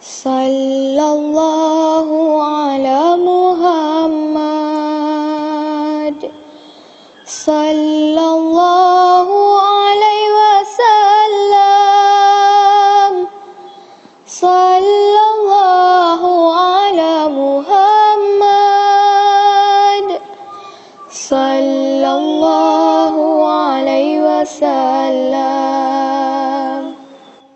Sallallahu ala Muhammad. Sallallahu alaihi wasallam. Sallallahu ala Muhammad. Sallallahu alaihi wasallam.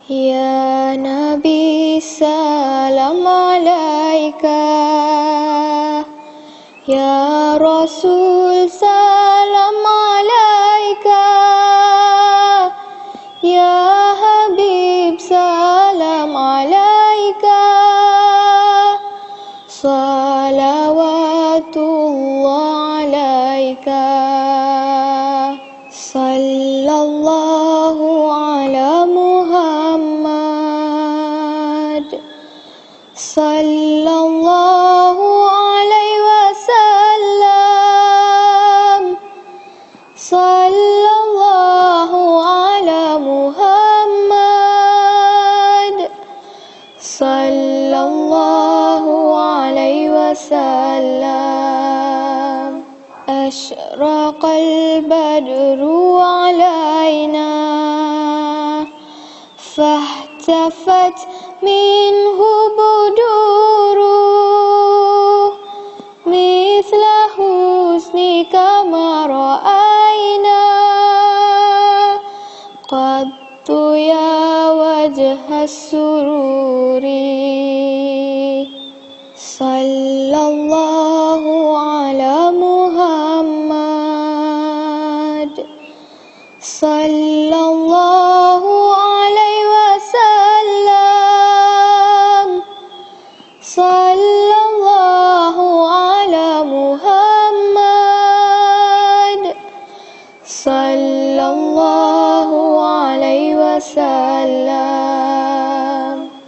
Ya Nabi salam alaika, ya Rasul salam alaika, ya Habib salam alaika, salawatullah alaika. Sallallahu ala Muhammad. Sallallahu alaihi wasallam. Sallallahu ala Muhammad. Sallallahu alaihi wasallam. Ashraqal badru alaina, fahtafat minhu buduru, mithla husnika ma ra'ayna, qattu ya wajha sururi. Sallallahu ala Muhammad. Sallallahu alaihi wasallam. Sallallahu ala Muhammad. Sallallahu alaihi wasallam.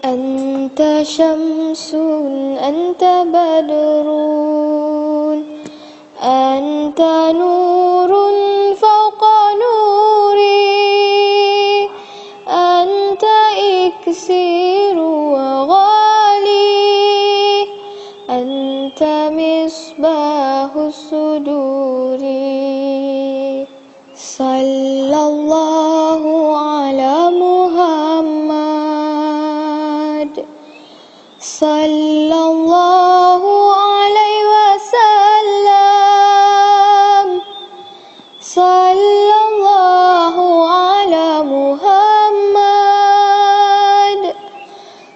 Anta syamsun, anta badrun, anta nurun fawqa nuri, anta iksiru wa ghali, anta misbahu suduri. Sallallahu ala Muhammad. Sallallahu alaihi wasallam. Sallallahu ala Muhammad.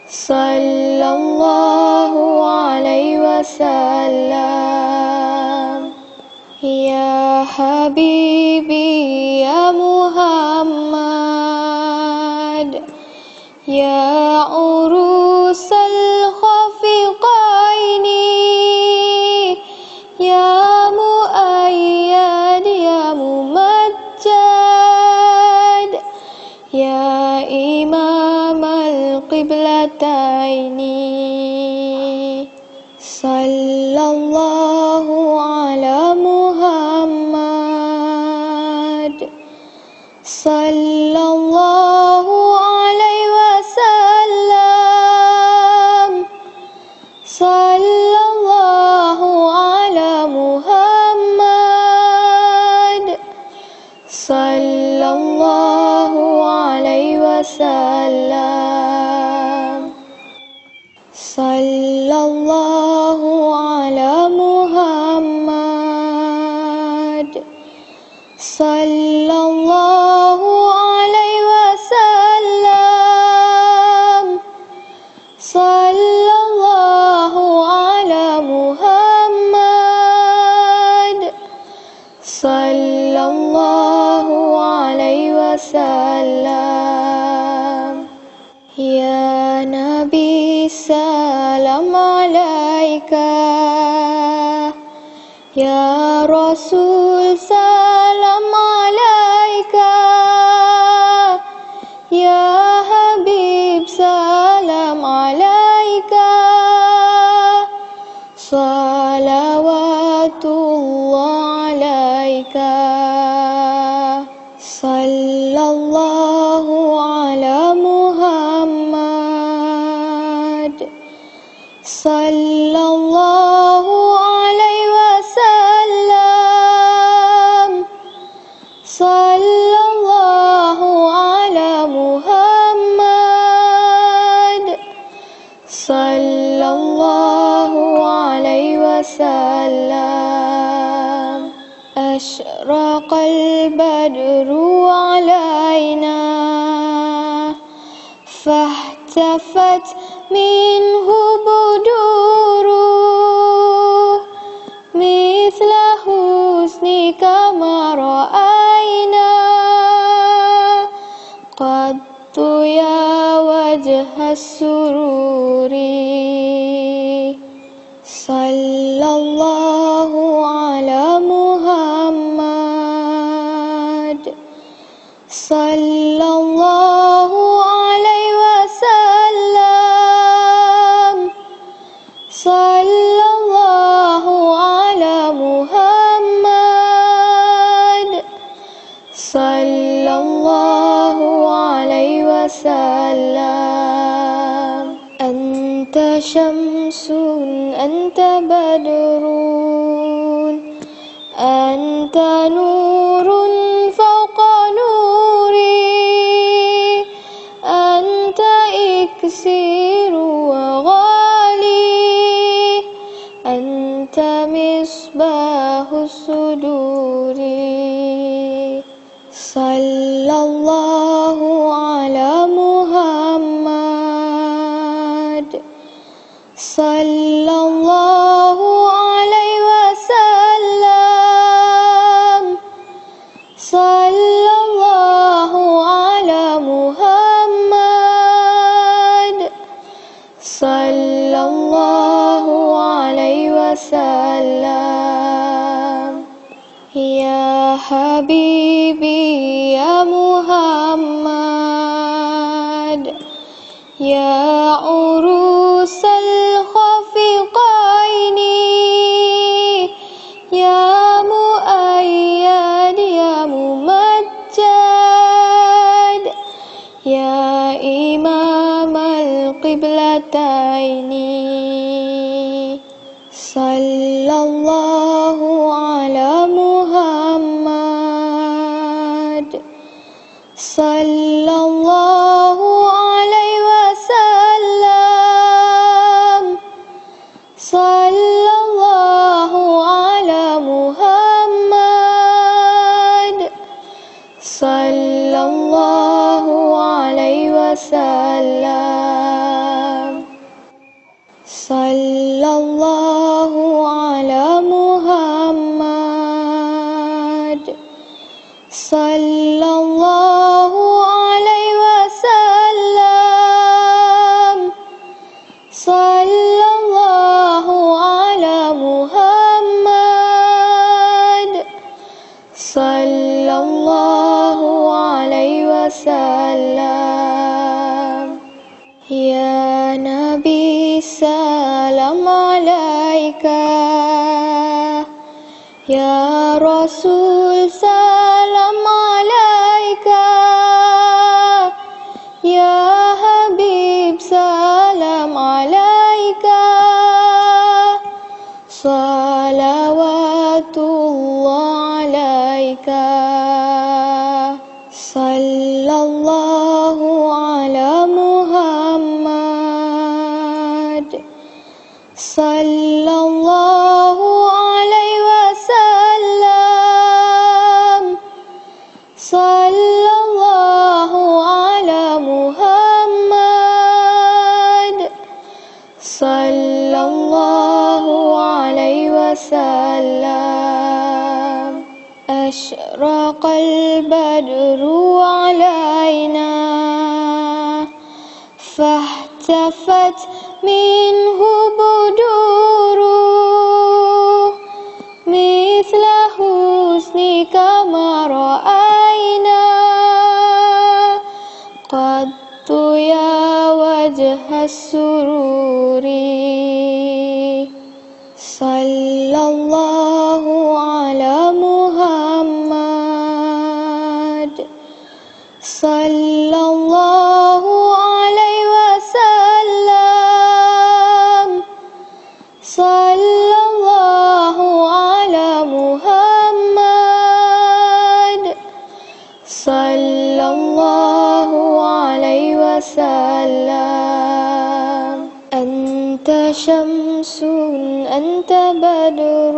Sallallahu alaihi wasallam. Ya Habibi ya Muhammad, ya urusal khafiqaini, ya muayyad ya mumajjad, ya imam al-qiblataini. Sallallahu ala Muhammad. Sallallahu alaihi wasallam. Sallallahu ala Muhammad. Sallallahu alaihi wasallam. Sallallahu ala Muhammad. Sallallahu alaihi wasallam. Sallallahu ala Muhammad. Sallallahu alaihi wasallam. Ya Nabi salam alaika, ya Rasul salam alaika, ya Habib salam alaika, salawatullah alaika. Sallallahu ala Muhammad. sallallahu alaihi wasallam, sallallahu ala Muhammad, sallallahu alaihi wasallam. Asyraqal badru alaina fahtafat minhu buduruh mithla husnika ma ra'ayna qattu ya wajhas sururi. Sallallahu ala Muhammad, sallallahu alaihi wasallam, sallallahu ala Muhammad, sallallahu alaihi wasallam. Anta syamsun, anta badrun, anta nurun fawqa nuri, anta iksiru wa ghali, anta misbahus suduri. Sallallahu ala Muhammad, sallallahu alaihi wasallam, sallallahu ala Muhammad, sallallahu alaihi wasallam. Ya Habibi ya Muhammad, ya urusal khafiqaini, ya muayyad ya mumajjad, ya imam al-qiblataini. Sallallahu ala Muhammad, sallallahu alaihi wasallam, sallallahu ala Muhammad, sallallahu alaihi wasallam. Sallallahu ala Muhammad, sallallahu alaihi wasallam, sallallahu ala Muhammad, sallallahu alaihi wasallam. Ya Nabi salam alaika, ya Rasul salam alaika, ya Habib salam alaika, salawatullah alaika, sallallahu ala Muhammad, sallallahu alaihi wasallam, sallallahu ala Muhammad, sallallahu alaihi wasallam. Asyraqal badru alaina fahtafat minhu buduruh mithla husnika ma ra'ayna qattu ya wajhas sururi. Sallallahu ala Muhammad, sallallahu alaihi wasallam, شمس أنت بدر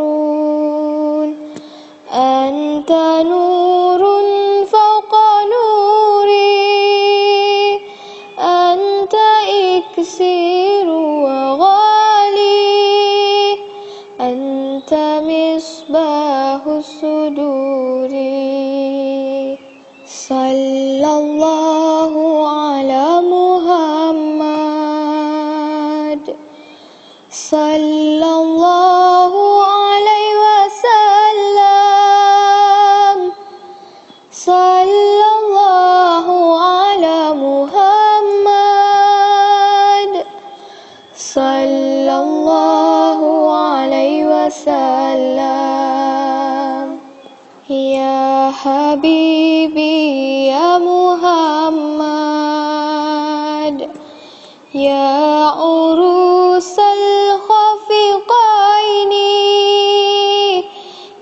أنت نور فوق نوري أنت إكسير وغالي أنت مصباح الصدور صلى الله على محمد صلى الله عليه وسلم صلى الله على محمد صلى الله عليه وسلم يا حبيبي يا محمد يا عروس الخفقين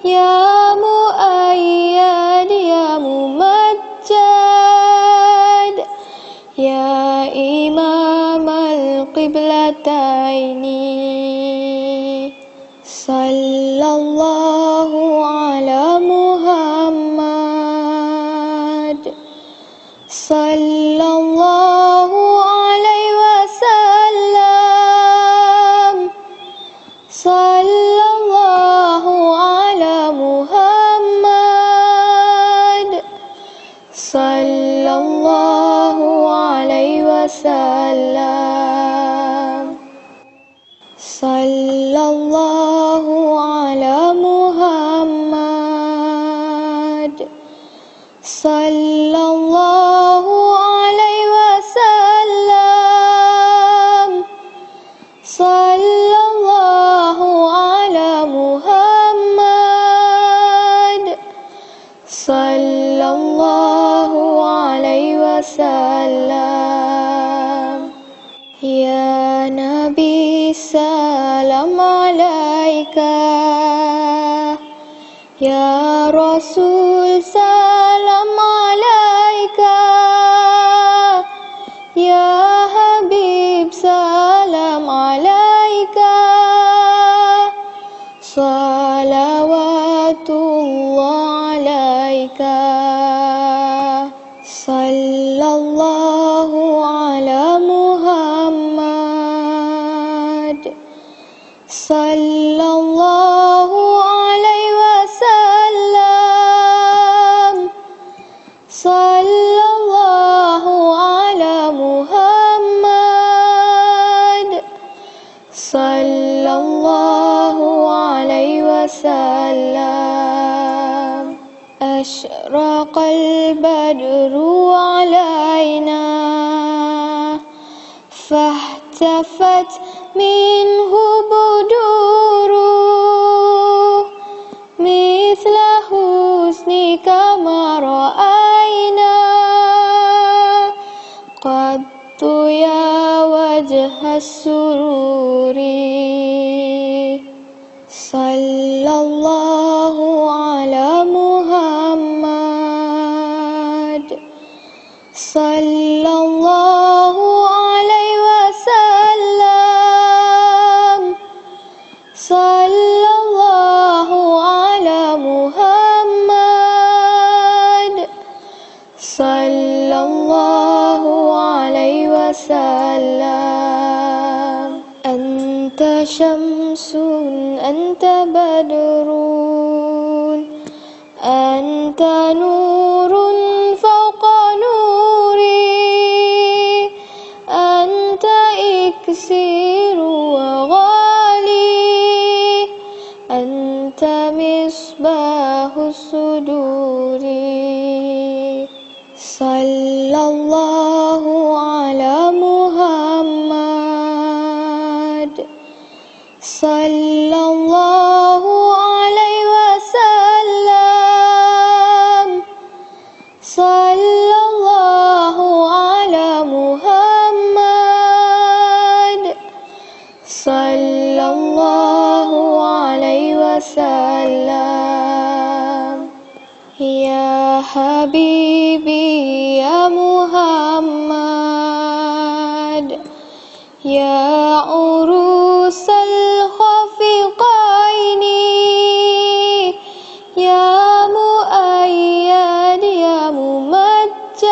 يا مؤيد يا ممجد يا إمام القبلتين صلى الله على محمد صلى الله عليه وسلم صلى الله على محمد صلى الله عليه وسلم صلى الله على محمد صلى الله عليه وسلم صلى الله على محمد صلى الله عليه وسلم يا نبي سلام عليك يا رسول سلام عليك يا حبيب سلام عليك صلوات الله عليك صلى الله على محمد صلى الله عليه وسلم صلى الله على محمد صلى الله عليه وسلم أشرق البدر علينا فاحتفت منه بدور مثل حسنك ما رأينا قط يا وجه السرور صلى الله على محمد صلى الله عليه وسلم صلى الله على محمد صلى الله عليه وسلم أنت شمس أنت بدر أنت نور فوق نوري أنت إكسير وغالي أنت مصباح الصدور صلى الله على محمد صلى الله عليه وسلم صلى الله على محمد صلى الله عليه وسلم يا حبيبي يا محمد يا عروس عروس الخفقين يا مؤيد يا ممجد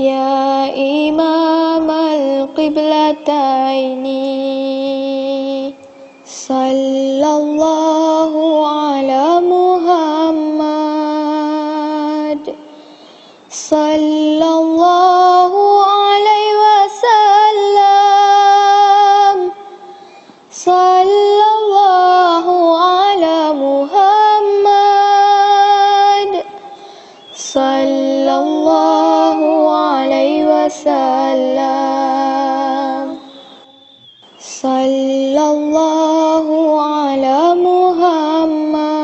يا إمام القبلتين صلى الله على محمد صلى الله عليه وسلم صلى الله على محمد صلى الله عليه وسلم صلى الله على محمد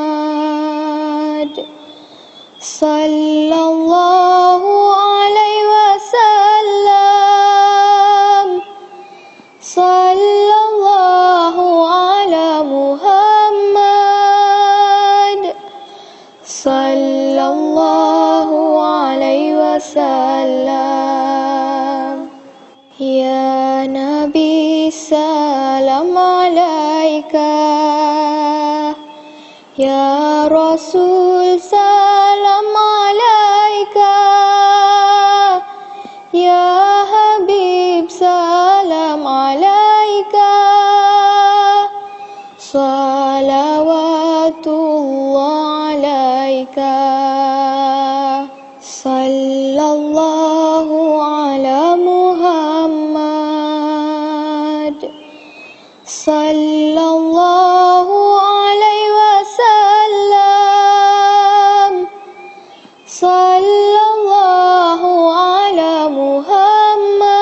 صلى الله عليه وسلم صلى الله على محمد صلى الله عليه وسلم يا نبي سلام عليك يا رسول سلام عليك يا حبيب سلام عليك صلوات الله عليك صلى الله على محمد صلى الله عليه وسلم صلى الله على محمد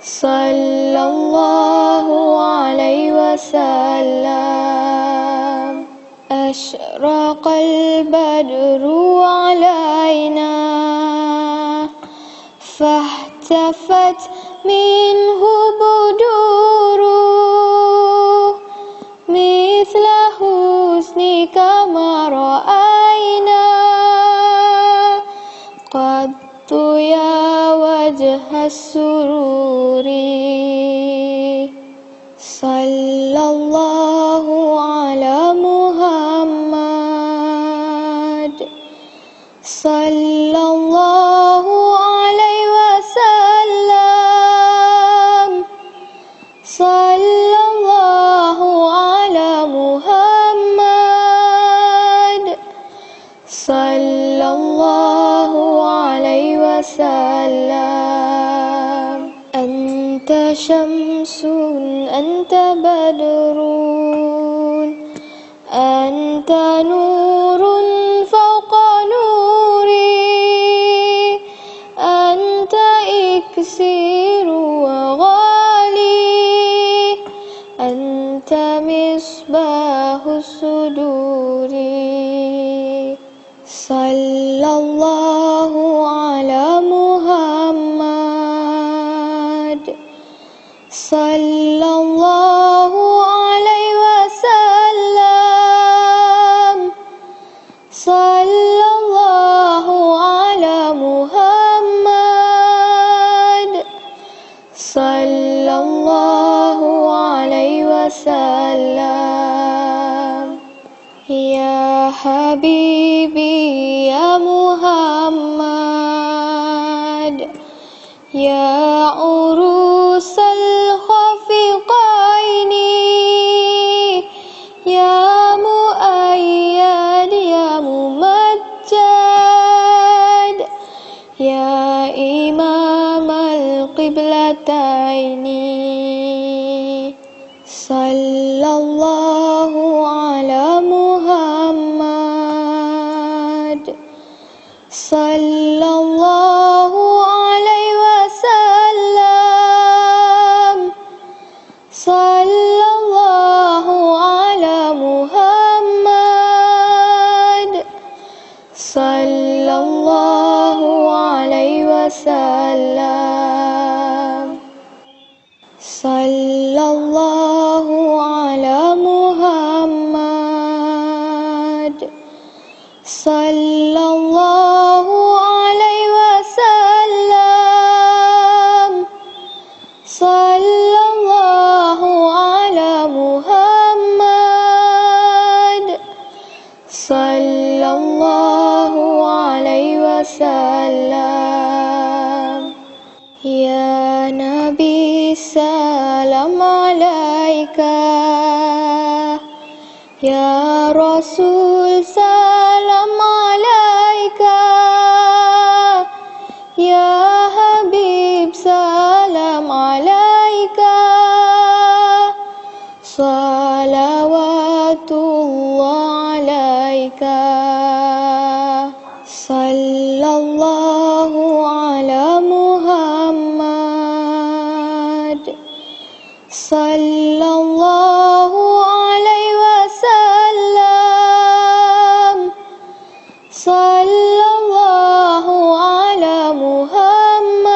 صلى الله عليه وسلم أشرق البدر علينا فاحتفت منه بدور مثل حسنك ما رأينا قط يا وجه السرور صلى الله على محمد صلى الله عليه وسلم صلى الله على محمد صلى الله عليه وسلم أنت شمس أنت بدر أنت نور فوق نوري أنت إكسير وغالي أنت مصباح الصدور صلى الله على محمد صلى الله عليه وسلم صلى الله على محمد صلى الله عليه وسلم يا حبيبي يا محمد يا عروس الخفقين يا مؤيد يا ممجد يا إمام القبلتين صلى الله على محمد صلى الله عليه وسلم صلى الله على محمد صلى الله عليه وسلم صلى الله على محمد صلى الله Ya Nabi salam alaika, Ya Rasul salam alaika, Ya Habib salam alaika, salawatullah alaika, sallallahu ala Muhammad, sallallahu alaihi wasallam, sallallahu ala Muhammad,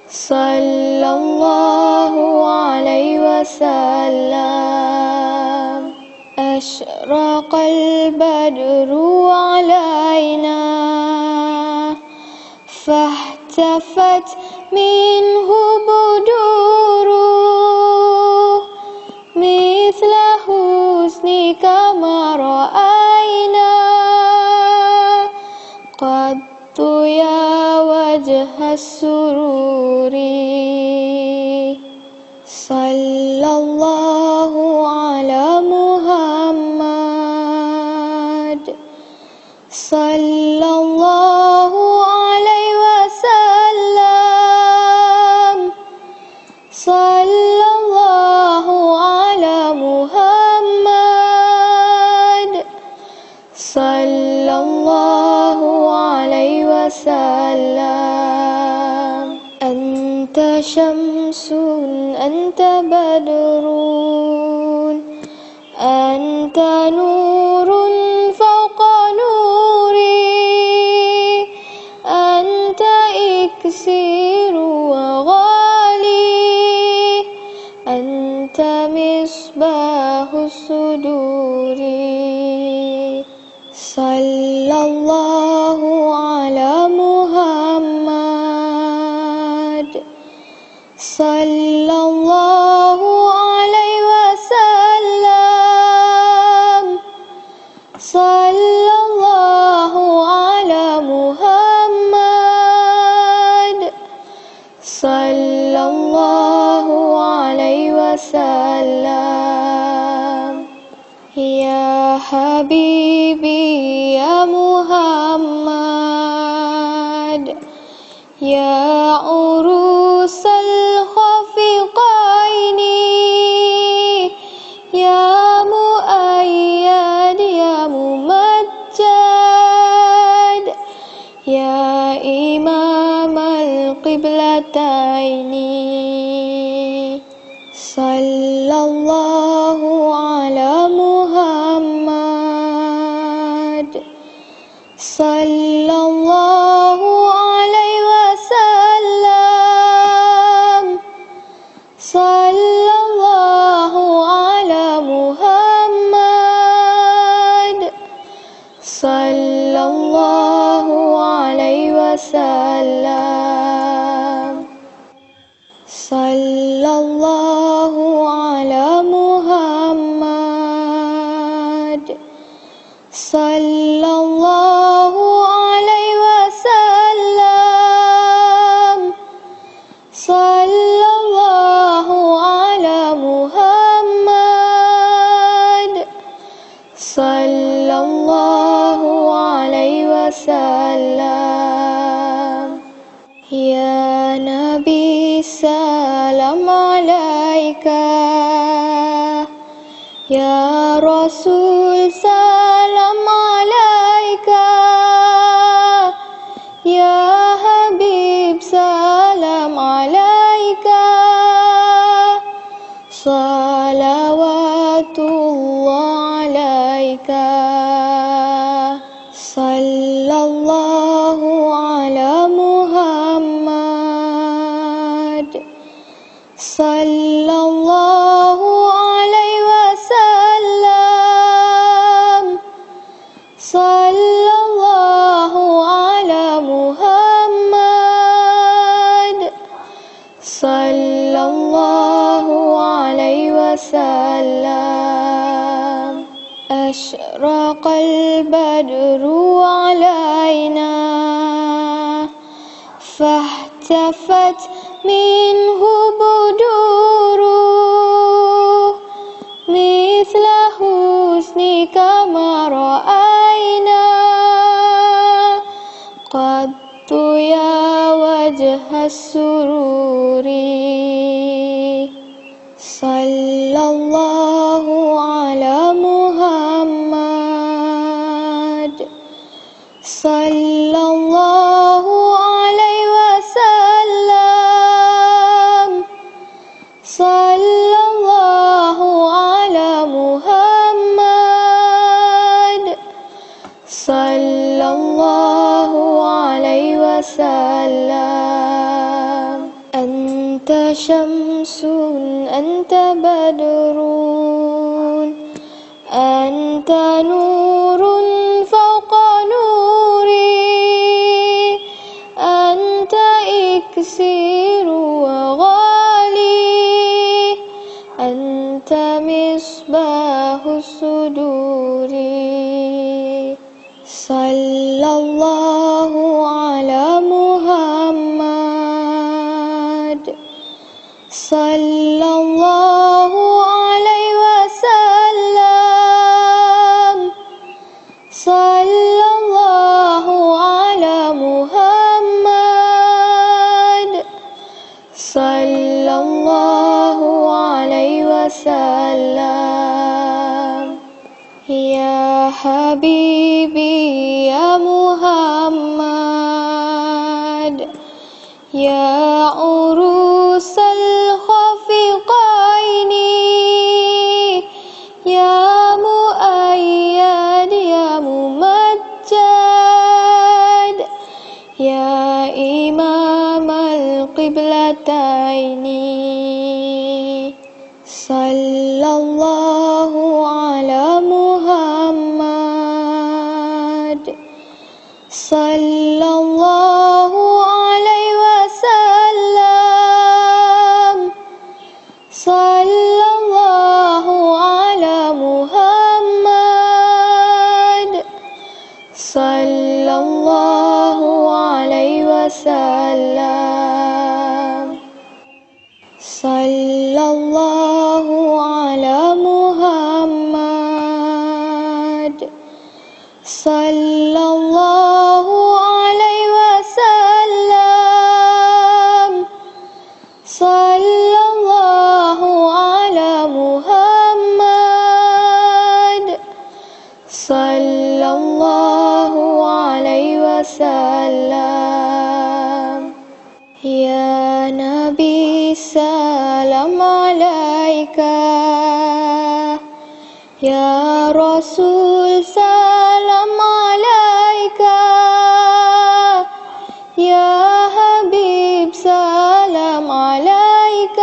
sallallahu alaihi wasallam. Ashraqal badru alaina, fahtafat minhu buduru, mithla husnika ma ra'ayna, qattu ya wajha sururi, sallallahu ala Muhammad, sallallahu alaihi wasallam, sallallahu ala Muhammad, sallallahu alaihi wasallam. Anta syamsun, anta badrun, anta nurun fawqa nuri, anta iksiru wa ghali, anta misbahu suduri, sallallahu ala Muhammad, sallallahu alaihi wasallam, sallallahu ala Muhammad, sallallahu alaihi wasallam. Ya Habibi ya Muhammad, ya urusal khafiqaini, ya muayyad ya mumajjad, ya imam al-qiblataini, sallallahu ala Muhammad, sallallahu alaihi wasallam, sallallahu ala Muhammad, sallallahu alaihi wasallam, sallallahu ala Muhammad, sallallahu alaihi wasallam, sallallahu ala Muhammad, sallallahu alaihi wasallam. Ya Nabi salam alaika, Ya Rasul salam alaika, Ya Habib salam alaika, salawatullah alaika, sallallahu ala Muhammad, sallallahu alaihi wasallam, sallallahu ala Muhammad, sallallahu alaihi wasallam. Ashraqal badru alaina, فاحتفت منه بدوره مثل حسنك ما رأينا قط يا وجه السرور صلى الله على محمد صلى الله عليه وسلم صلى الله على محمد صلى الله عليه وسلم أنت شمس أنت بدر أنت نور فوق نوري أنت إكسير وغالي أنت مصباح الصدور صلى الله على محمد صلى الله عليه وسلم صلى الله على محمد صلى الله عليه وسلم يا حبيبي يا محمد يا عروس الخفقين يا مؤيد يا ممجد يا إمام القبلتين صلى الله على محمد صلى الله عليه وسلم صلى الله على محمد صلى الله عليه وسلم صلى الله على محمد صلى الله عليه وسلم صلى الله على محمد صلى الله عليه وسلم يا نبي سلام عليك يا رسول سلام عليك يا حبيب سلام عليك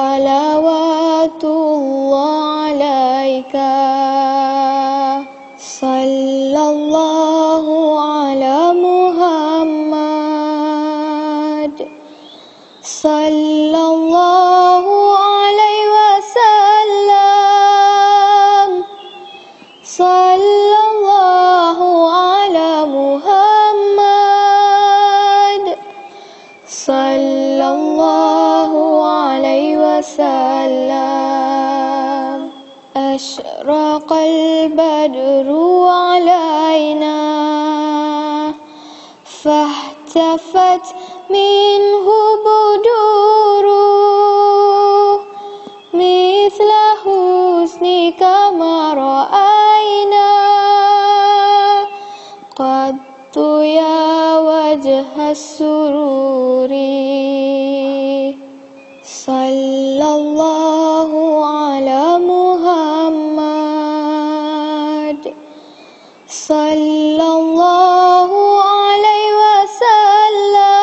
صلوات الله عليك صلى الله على محمد صلى الله عليه وسلم صلى الله على محمد صلى الله عليه وسلم أشرق البدر علينا فاحتفت منه بدوره مثل حسنك ما رأينا قط يا وجه السرور صلى الله على محمد صلى الله عليه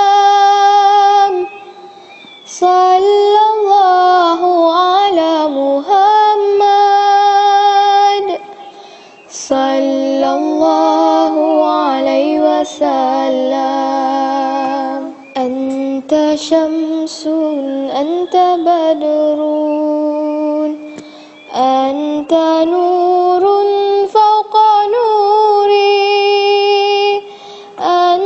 وسلم صلى الله على محمد صلى الله عليه وسلم أنت شمس أنت بدر أنت نور فوق نوري أنت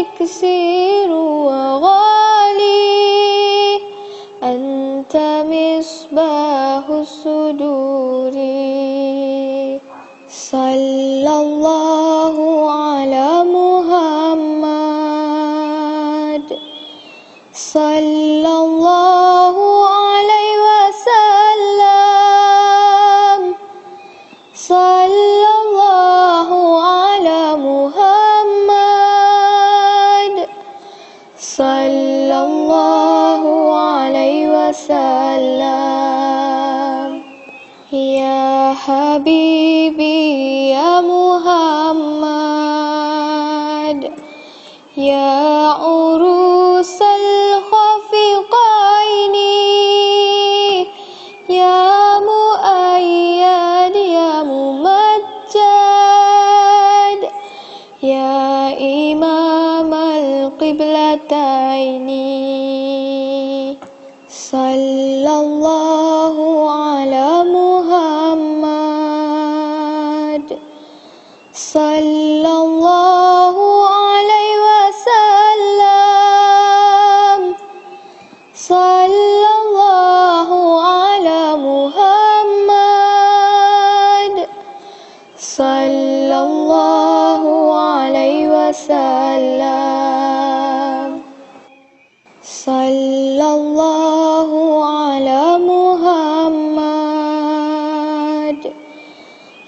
إكسير وغالي أنت مصباح الصدور صلى الله على محمد صلى الله عليه وسلم صلى الله على محمد صلى الله عليه وسلم يا حبيبي يا محمد يا عروس الخفقين يا مؤيد يا ممجد يا إمام القبلتين صلى الله على محمد صلى الله عليه وسلم صلى الله على محمد صلى الله عليه وسلم صلى الله على محمد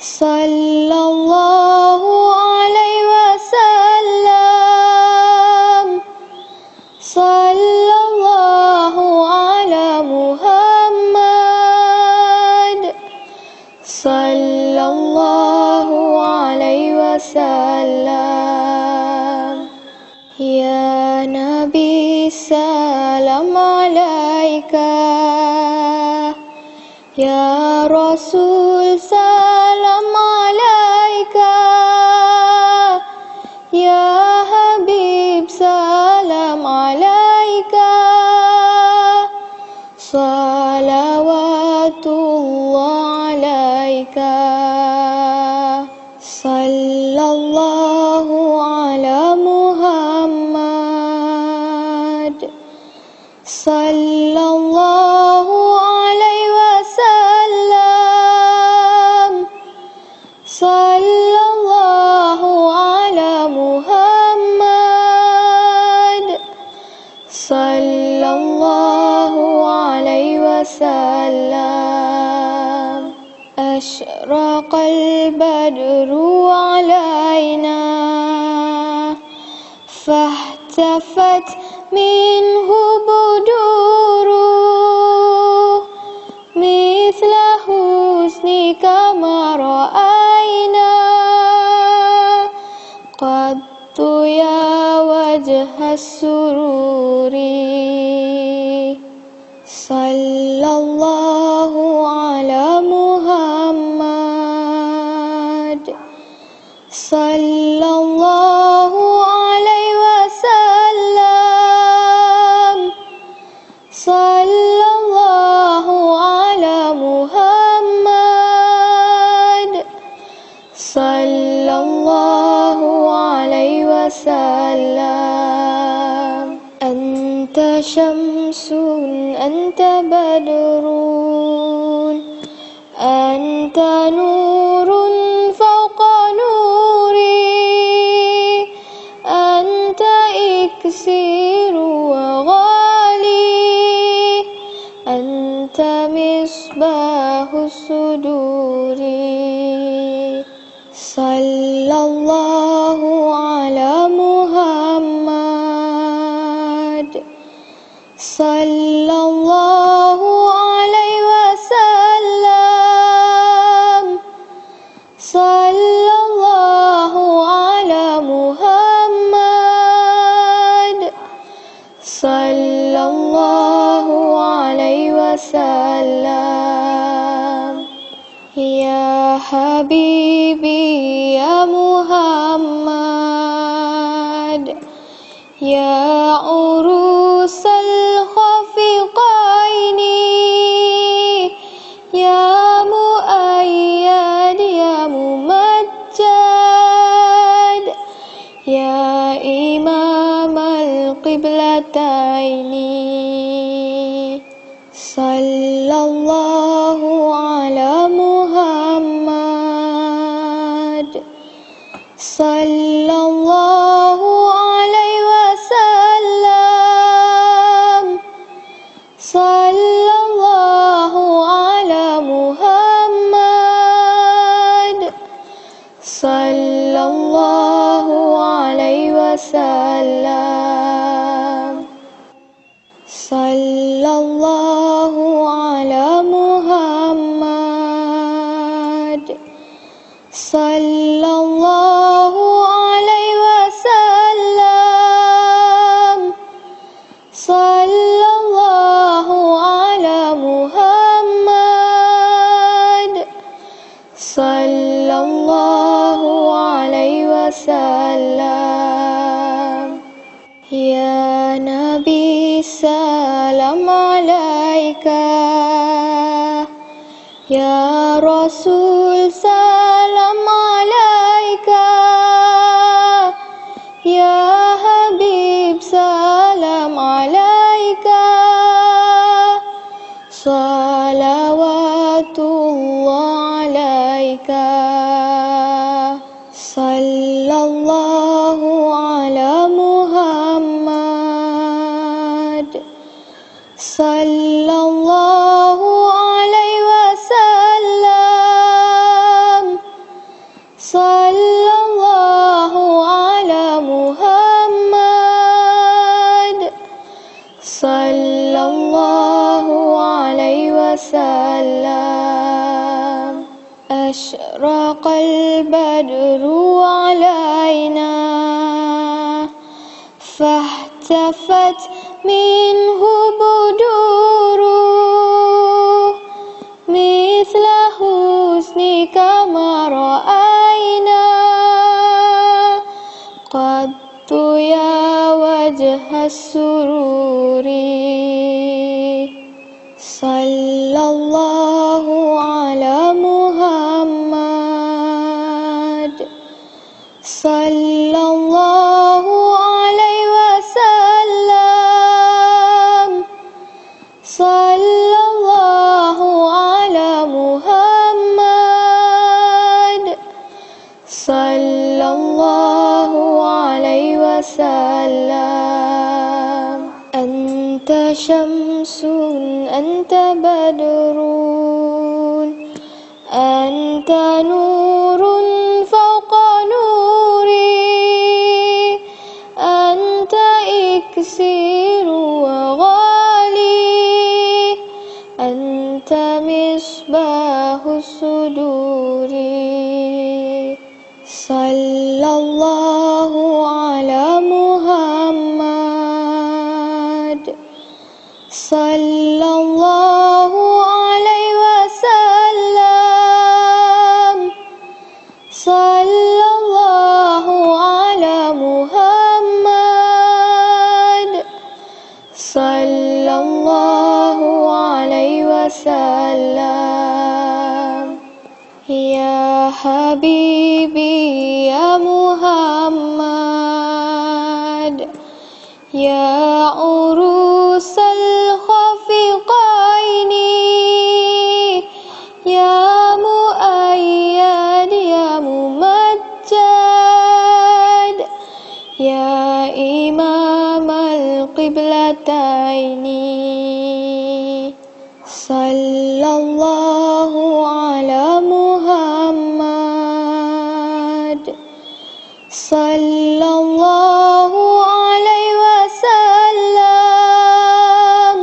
صلى الله عليه وسلم صلى الله على محمد صلى الله عليه وسلم يا نبي سلام عليك يا رسول سلام عليك يا حبيب سلام عليك صلوات الله عليك صلى الله على محمد صلى الله عليه وسلم صلى الله على محمد صلى الله عليه وسلم أشرق البدر علينا فاحتفت منه بدور مثل حسنك ما رأينا قط يا وجه السرور صلى الله على محمد صلى الله عليه وسلم صلى الله على محمد صلى الله عليه وسلم أنت شمس أنت بدر أنت نور فوق نوري أنت إكسير وغالي أنت مصباح الصدور صلى الله على محمد صلى الله عليه وسلم صلى الله على محمد صلى الله عليه وسلم يا حبيبي يا محمد يا عروس الخفقين يا مؤيد يا ممجد يا إمام القبلتين صلى الله على محمد صلى الله عليه وسلم صلى الله على محمد صلى الله عليه وسلم صلى الله على محمد صلى الله عليه وسلم صلى الله على محمد صلى الله عليه وسلم يا نبي سلام عليك يا رسول سلام عليك يا حبيب سلام عليك صلوات الله عليك صلى الله على محمد صلى الله عليه وسلم صلى الله على محمد صلى الله عليه وسلم أشرق البدر علينا فاحتفت منه بدور مثل حسنك ما رأينا قط يا وجه السرور صلى الله على محمد صلى الله عليه وسلم صلى الله على محمد صلى الله عليه وسلم أنت شمس أنت بدر أنت نور فوق نوري أنت إكسير وغالي أنت مصباح الصدور صلى الله على محمد صلى الله عليه وسلم صلى الله على محمد صلى الله عليه وسلم يا حبيبي يا محمد يا عروس الخفقين يا مؤيد يا ممجد يا إمام القبلتين صلى الله على محمد صلى الله عليه وسلم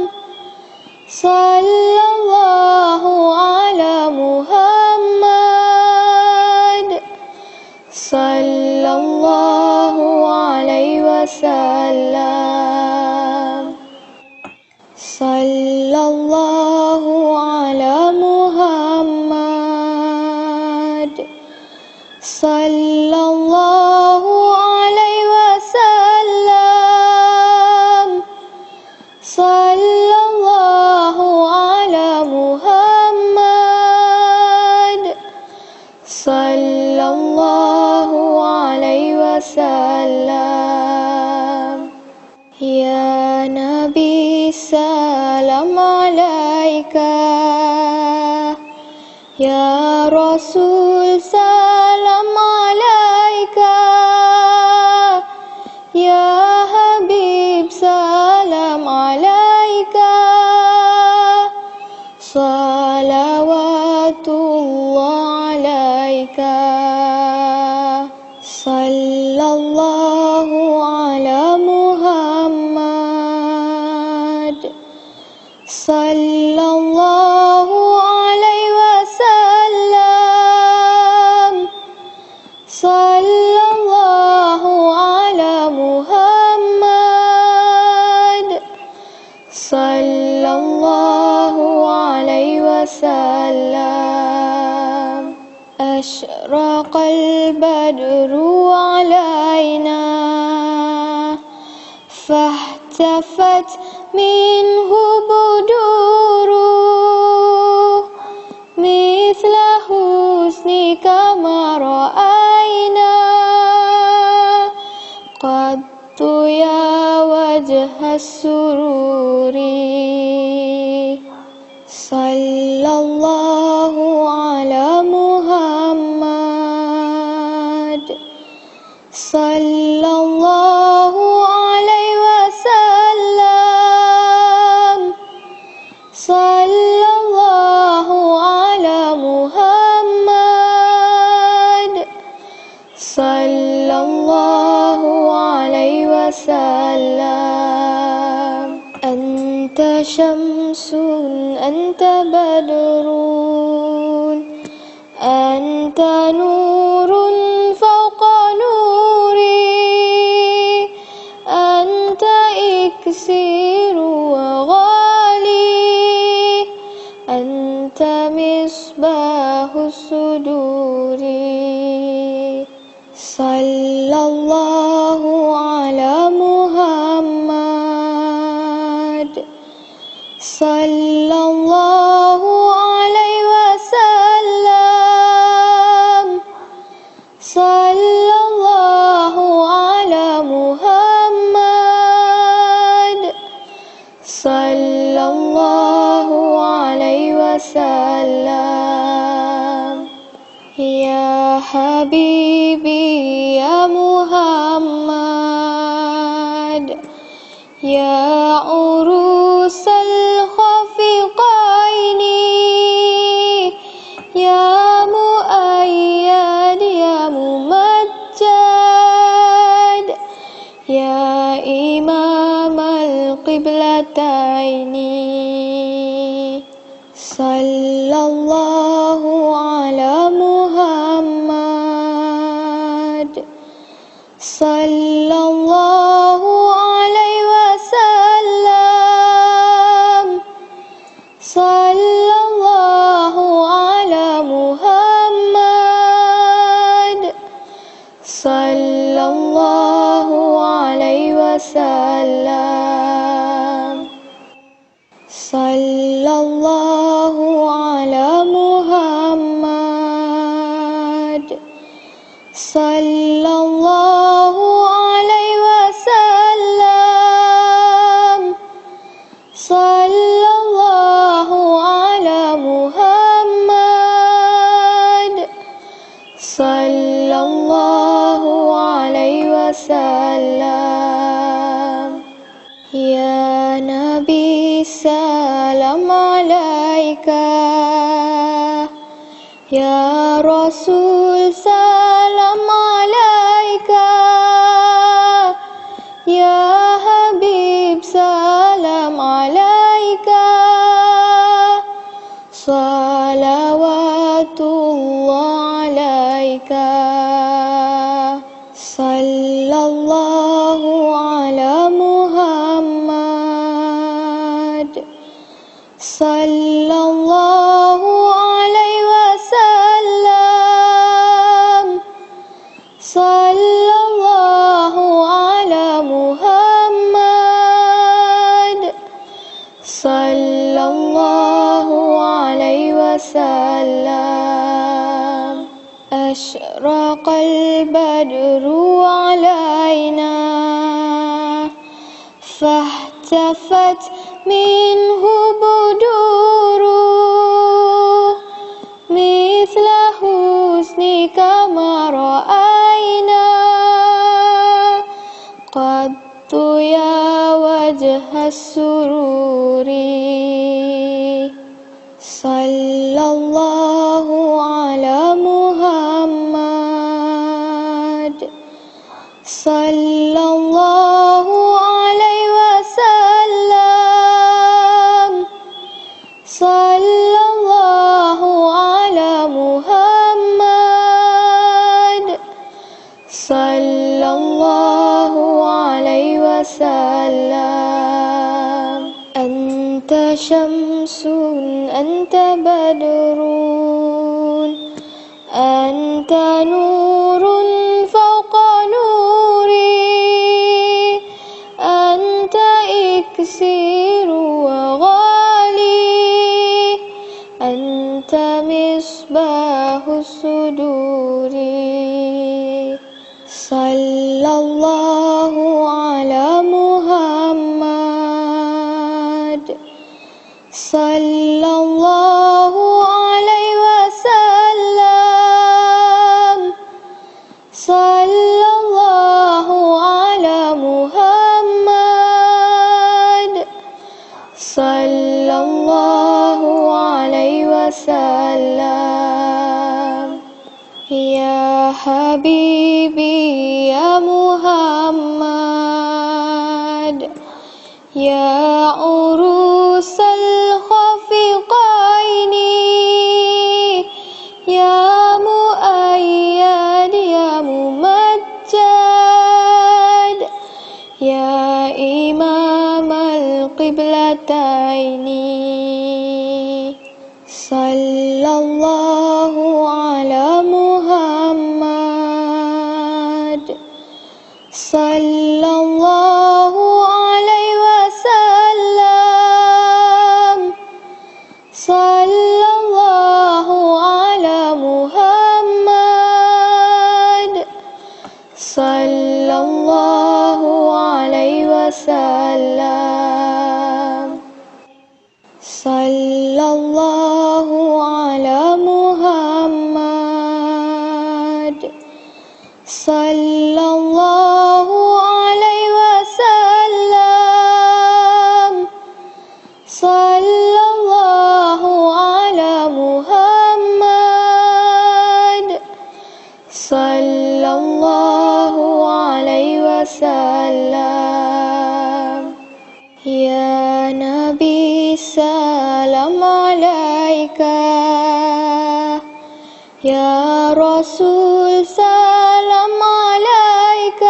صلى الله على محمد صلى الله عليه وسلم صلى الله على محمد صلى الله عليه وسلم صلى الله على محمد صلى الله عليه وسلم Ya Nabi salam alaika, Ya Rasul salam alaika, Ya Habib salam alaika, salawatullah alaika, sallallahu ala Muhammad, sallallahu alaihi wasallam, sallallahu ala Muhammad, sallallahu alaihi wasallam. Asyraqal badru alaina, fahtafat minhu buduru, mithla husnika ma ra'ayna, qattu ya wajha sururi, sallallahu ala Muhammad, sallallahu alaihi wasallam, sallallahu ala Muhammad, sallallahu alaihi wasallam. Anta syamsun, anta badrun, anta nurun fawqa nuri, anta iksiru wa ghali, anta misbahu suduri, sallallahu ala Muhammad, sallallahu alaihi wasallam, sallallahu ala Muhammad, sallallahu alaihi wasallam. Ya Habibi ya Muhammad, ya urusal khafiqaini, ya muayyad ya mumajjad, ya imam al-qiblataini, sallallahu ala Muhammad, sallallahu alaihi wasallam, sallallahu ala Muhammad, sallallahu alaihi wasallam, sallallahu ala Muhammad, sallallahu alaihi wasallam, sallallahu ala Muhammad, sallallahu alaihi wasallam. Ya Nabi salam alaika, Ya Rasul salam alaika, Ya Habib salam alaika, salawatullah alaika, sallallahu ala Muhammad, sallallahu alaihi wasallam, فاحتفت منه بدوره مثل حسنك ما رأينا قط يا وجه السرور صلى الله على محمد صلى الله عليه وسلم صلى الله على محمد صلى الله عليه وسلم أنت شمس أنت بدر أنت نور فوق نوري أنت إكسير وغالي أنت مصباح الصدور صلى الله على محمد صلى الله عليه وسلم صلى الله على محمد صلى الله عليه وسلم يا حبيبي يا محمد يا عروس الخفقين يا مؤيد يا ممجد يا إمام القبلتين صلى الله على محمد صلى الله عليه وسلم صلى الله على محمد صلى الله عليه وسلم صلى الله على محمد صلى الله عليه وسلم صلى الله على محمد صلى الله عليه وسلم يا نبي سلام عليك يا رسول سلام عليك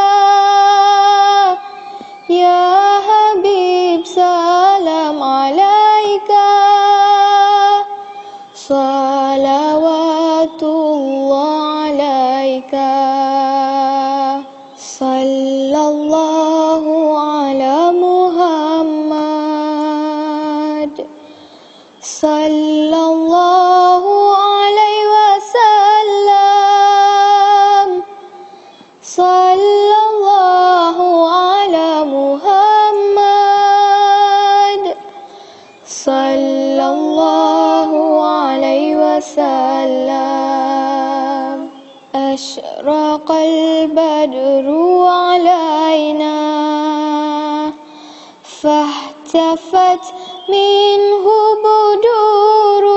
يا حبيب سلام عليك صلوات الله عليك صلى الله على محمد صلى الله عليه وسلم صلى الله على محمد صلى الله عليه وسلم أشرق البدر علينا فاحتفت منه بدوره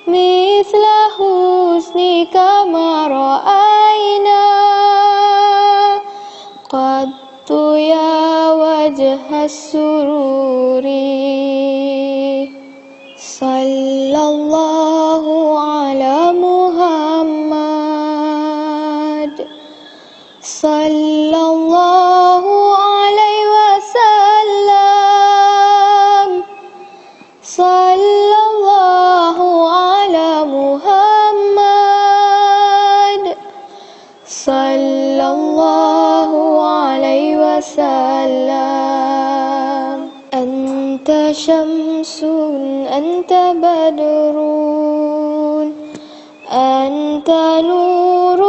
مثل حسنك ما رأينا قط يا وجه السرور صلى الله على محمد صلى الله عليه وسلم صلى الله على محمد صلى الله عليه وسلم أنت شمس أنت بدر أنت نور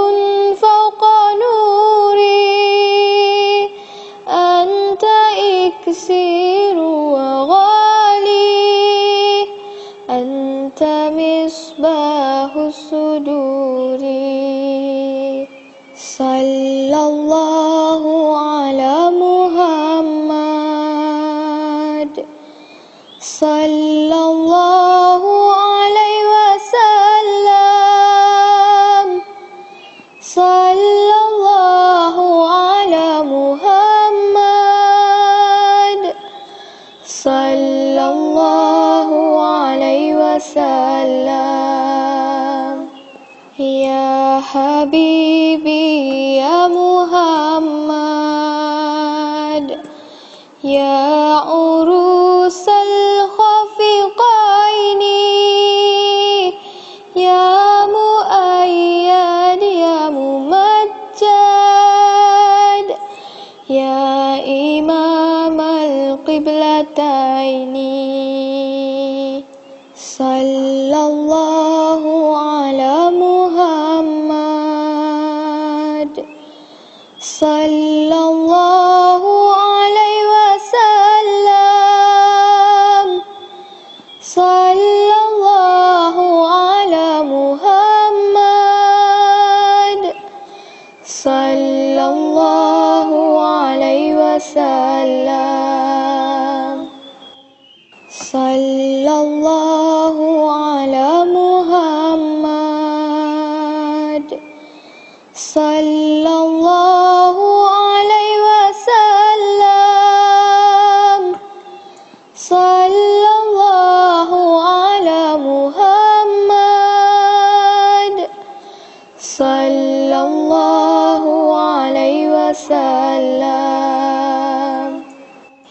فوق نوري إكسير وغالي أنت مصباح الصدور صلى الله على محمد صلى الله عليه وسلم صلى الله على محمد صلى الله عليه وسلم يا حبيبي يا محمد يا عروس الخفقين يا مؤيد يا ممجد يا إمام القبلتين صلى الله على محمد صلى الله عليه وسلم صلى الله على محمد صلى الله عليه وسلم صلى الله على محمد صلى الله عليه وسلم صلى الله على محمد صلى الله عليه وسلم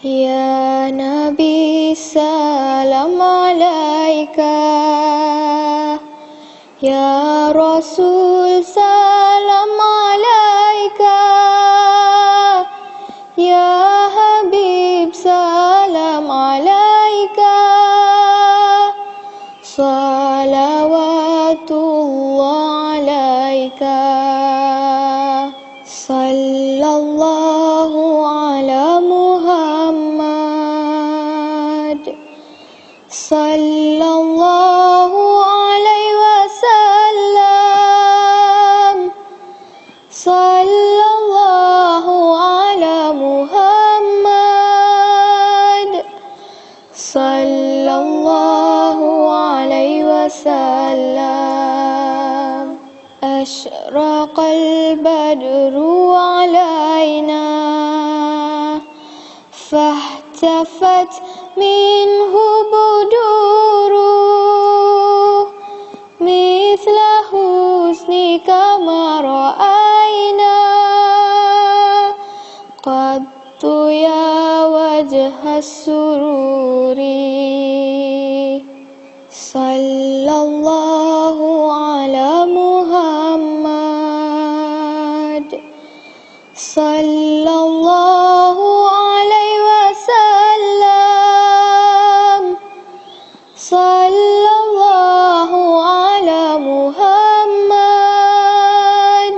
يا نبي سلام عليك يا رسول سلام عليك يا حبيب سلام عليك صلوات الله عليك صلى الله على محمد صلى الله عليه وسلم صلى الله على محمد صلى الله عليه وسلم أشرق البدر علينا فاحتفت منه بدور مثل حسنك ما رأينا قط يا وجه السرور صلى الله على محمد صلى الله عليه وسلم صلى الله على محمد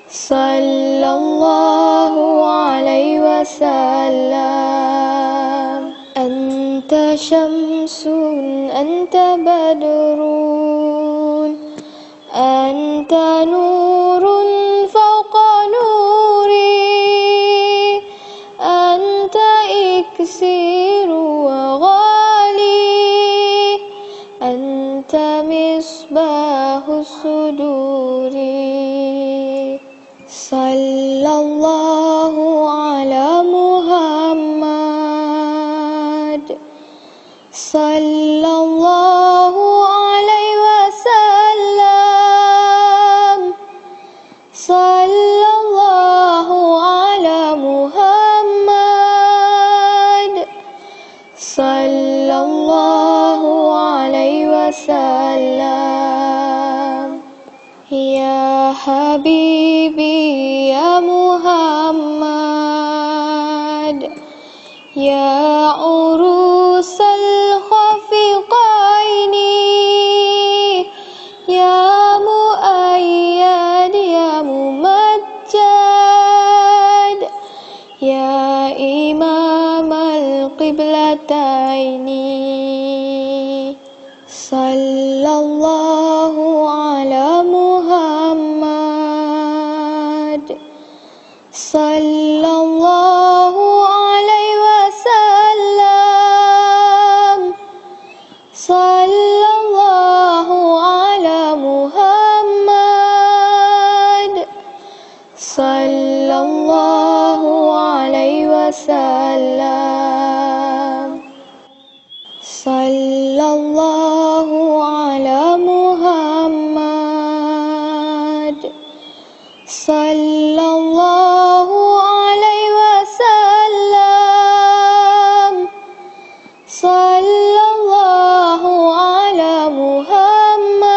صلى الله عليه وسلم أنت شمس أنت بدر أنت نور فوق نوري أنت إكسير وغالي أنت مصباح الصدور صلى الله على محمد صلى الله عليه وسلم صلى الله على محمد صلى الله عليه وسلم يا حبيبي يا محمد يا عروس الخفقين يا مؤيد يا ممجد يا إمام القبلتين صلى الله على محمد صلى الله عليه وسلم صلى الله على محمد صلى الله عليه وسلم صلى الله على محمد صلى الله عليه وسلم صلى الله على محمد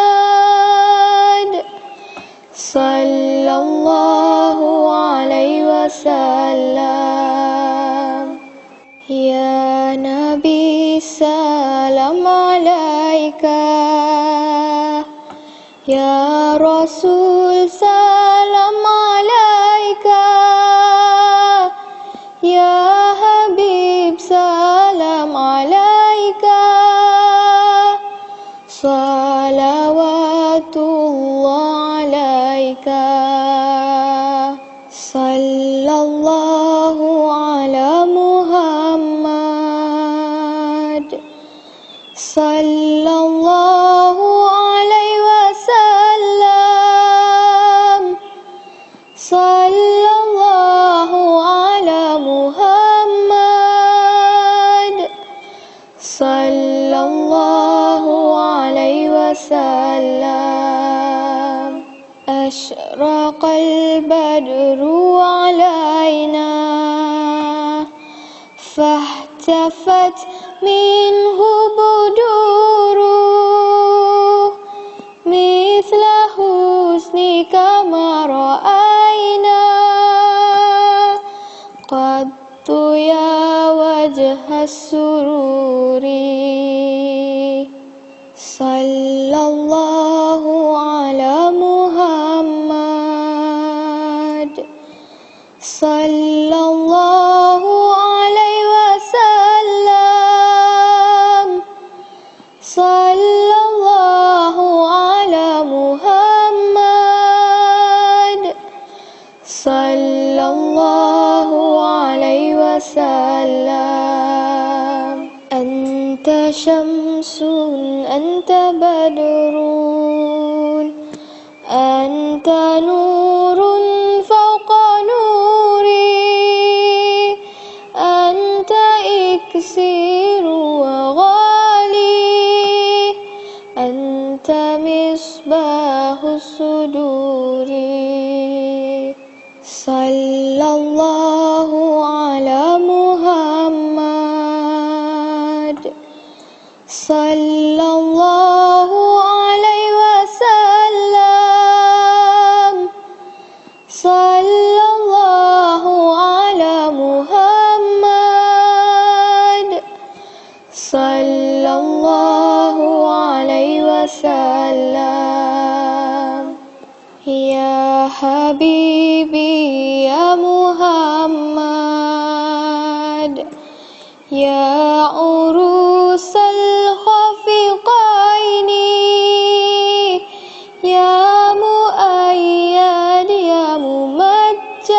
صلى الله عليه وسلم يا نبي سلام عليك يا رسول سلام عليك يا حبيب سلام عليك صلوات الله عليك صلى الله على محمد صلى الله عليه وسلم صلى الله على محمد صلى الله عليه وسلم أشرق البدر علينا فاحتفت منه بدوره مثل حسنك ما رأينا قط يا وجه السرور صلى الله على محمد صلى الله عليه وسلم صلى الله على محمد صلى الله عليه وسلم أنت شمس أنت بدر أنت نور فوق نوري أنت إكسير وغالي أنت مصباح الصدور صلى الله على محمد صلى الله عليه وسلم صلى الله على محمد صلى الله عليه وسلم يا حبيبي يا محمد يا عروس الخفقين يا مؤيد يا ممجد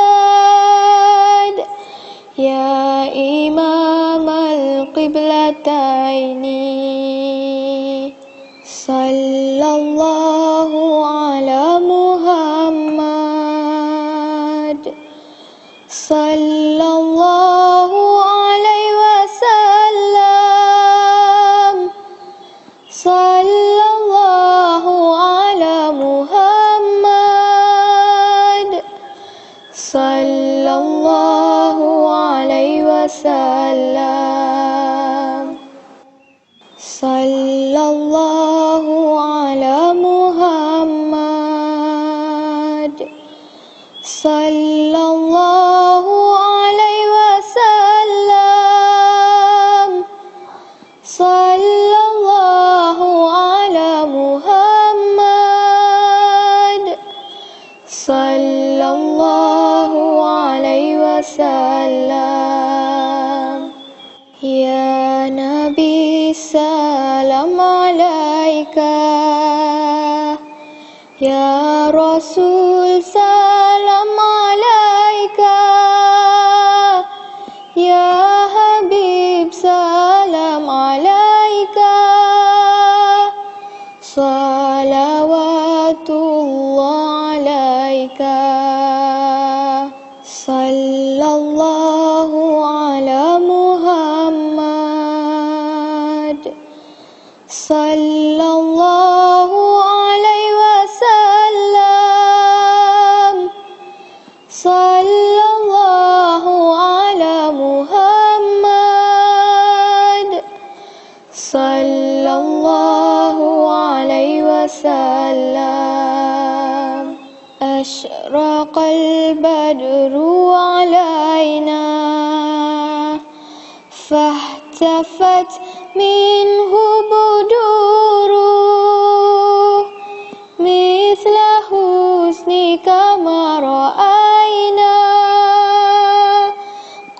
يا إمام القبلتين صلى الله على محمد صلى الله عليه وسلم صلى الله على محمد صلى الله عليه وسلم صلى الله على محمد صلى الله عليه وسلم صلى الله على محمد صلى الله عليه وسلم يا salam alaika. Ya Rasul salam alaika. Ya Habib salam alaika. Salawatullah alaika. Sallallahu ala Muhammad. Sallallahu alaihi wasallam. Sallallahu ala Muhammad. Sallallahu alaihi wasallam. Ashraqal badru alaina fahtafat minhu buduru mithla husnika ma ra'ayna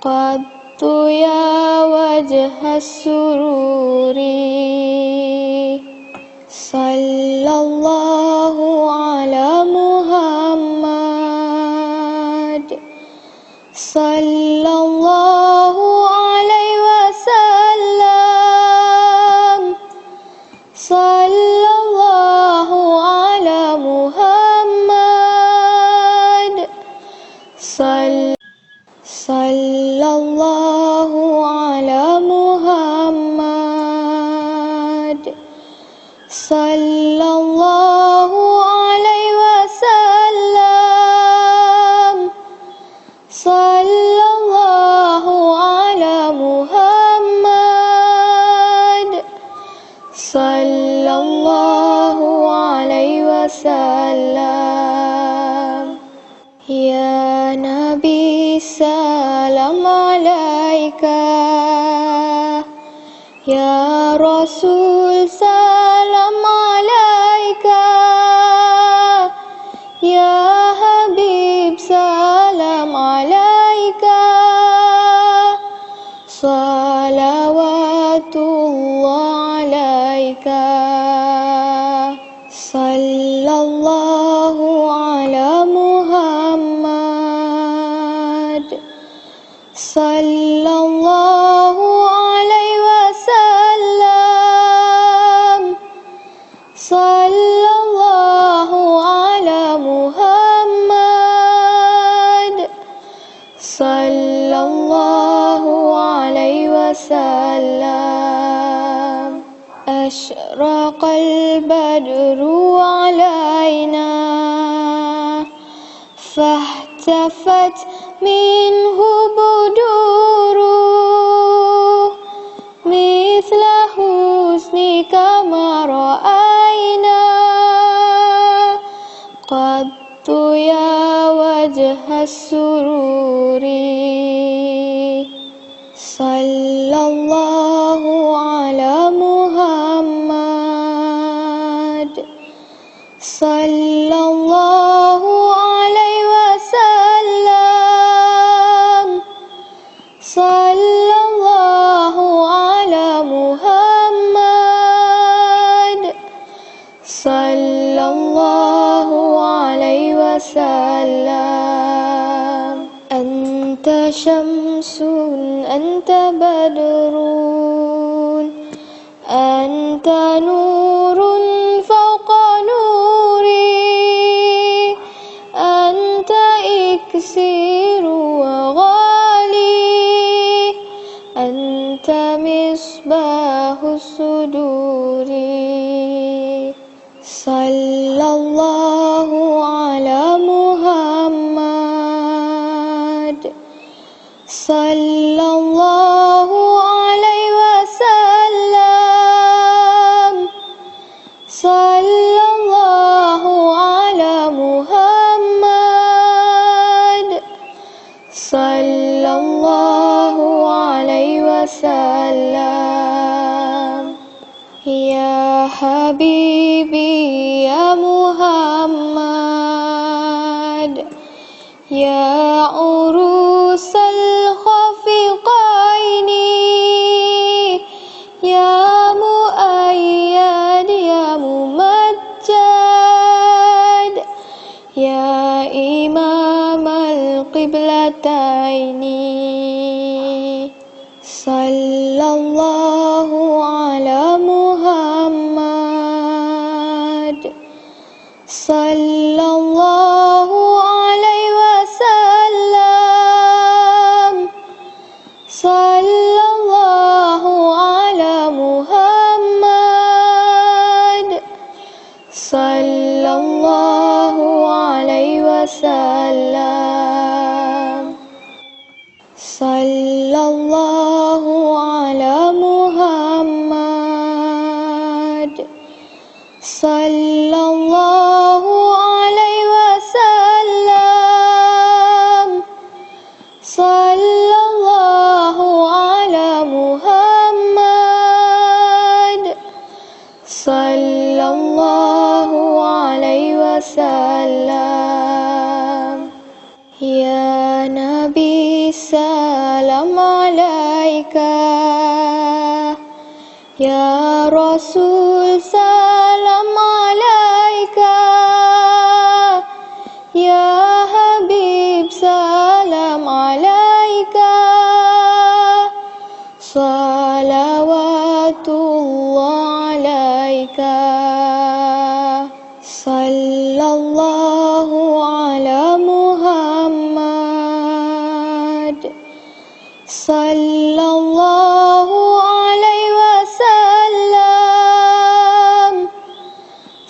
qattu ya wajha sururi. Sallallahu ala Muhammad. Sallallahu alaihi wasallam. Sallallahu ala Muhammad. Sallallahu ala Muhammad. Sallallahu alaihi wasallam. Sallallahu ala Muhammad. Sallallahu alaihi wasallam. Ya Nabi salam alaika. Ya Rasul salam alaika. Ya Habib salam alaika. Salawatullah alaika. Sallallahu ala Muhammad. Sallallahu alaihi wasallam. Sallallahu ala Muhammad. Sallallahu alaihi wasallam. Ashraqal badru alaina fahtafat minhu buduru mithla husnika ma ra'ayna qattu ya wajha sururi. Sallallahu ala Muhammad. Sallallahu alaihi wasallam. Sallallahu ala Muhammad. Sallallahu alaihi wasallam. Anta syamsun, anta badrun, anta nurun fawqa nuri, anta iksiru wa ghali, anta misbahu suduri. Sallallahu ala Muhammad. Sallallahu alaihi wasallam. Sallallahu ala Muhammad. Sallallahu alaihi wasallam. Ya Habibi ya Muhammad. Ya urusal khafiqaini. Ya Sallallahu ala Muhammad. Sallallahu alaihi wasallam. Sallallahu ala Muhammad. Sallallahu alaihi wasallam. Sallallahu ala Muhammad. Sallallahu alaihi wasallam. Sallallahu ala Muhammad. Sallallahu alaihi wasallam. Ya Nabi salam alaika, ya Rasul salam alaika, ya Habib salam alaika, salawatullah alaika. Sallallahu ala Muhammad. Sallallahu alaihi wasallam.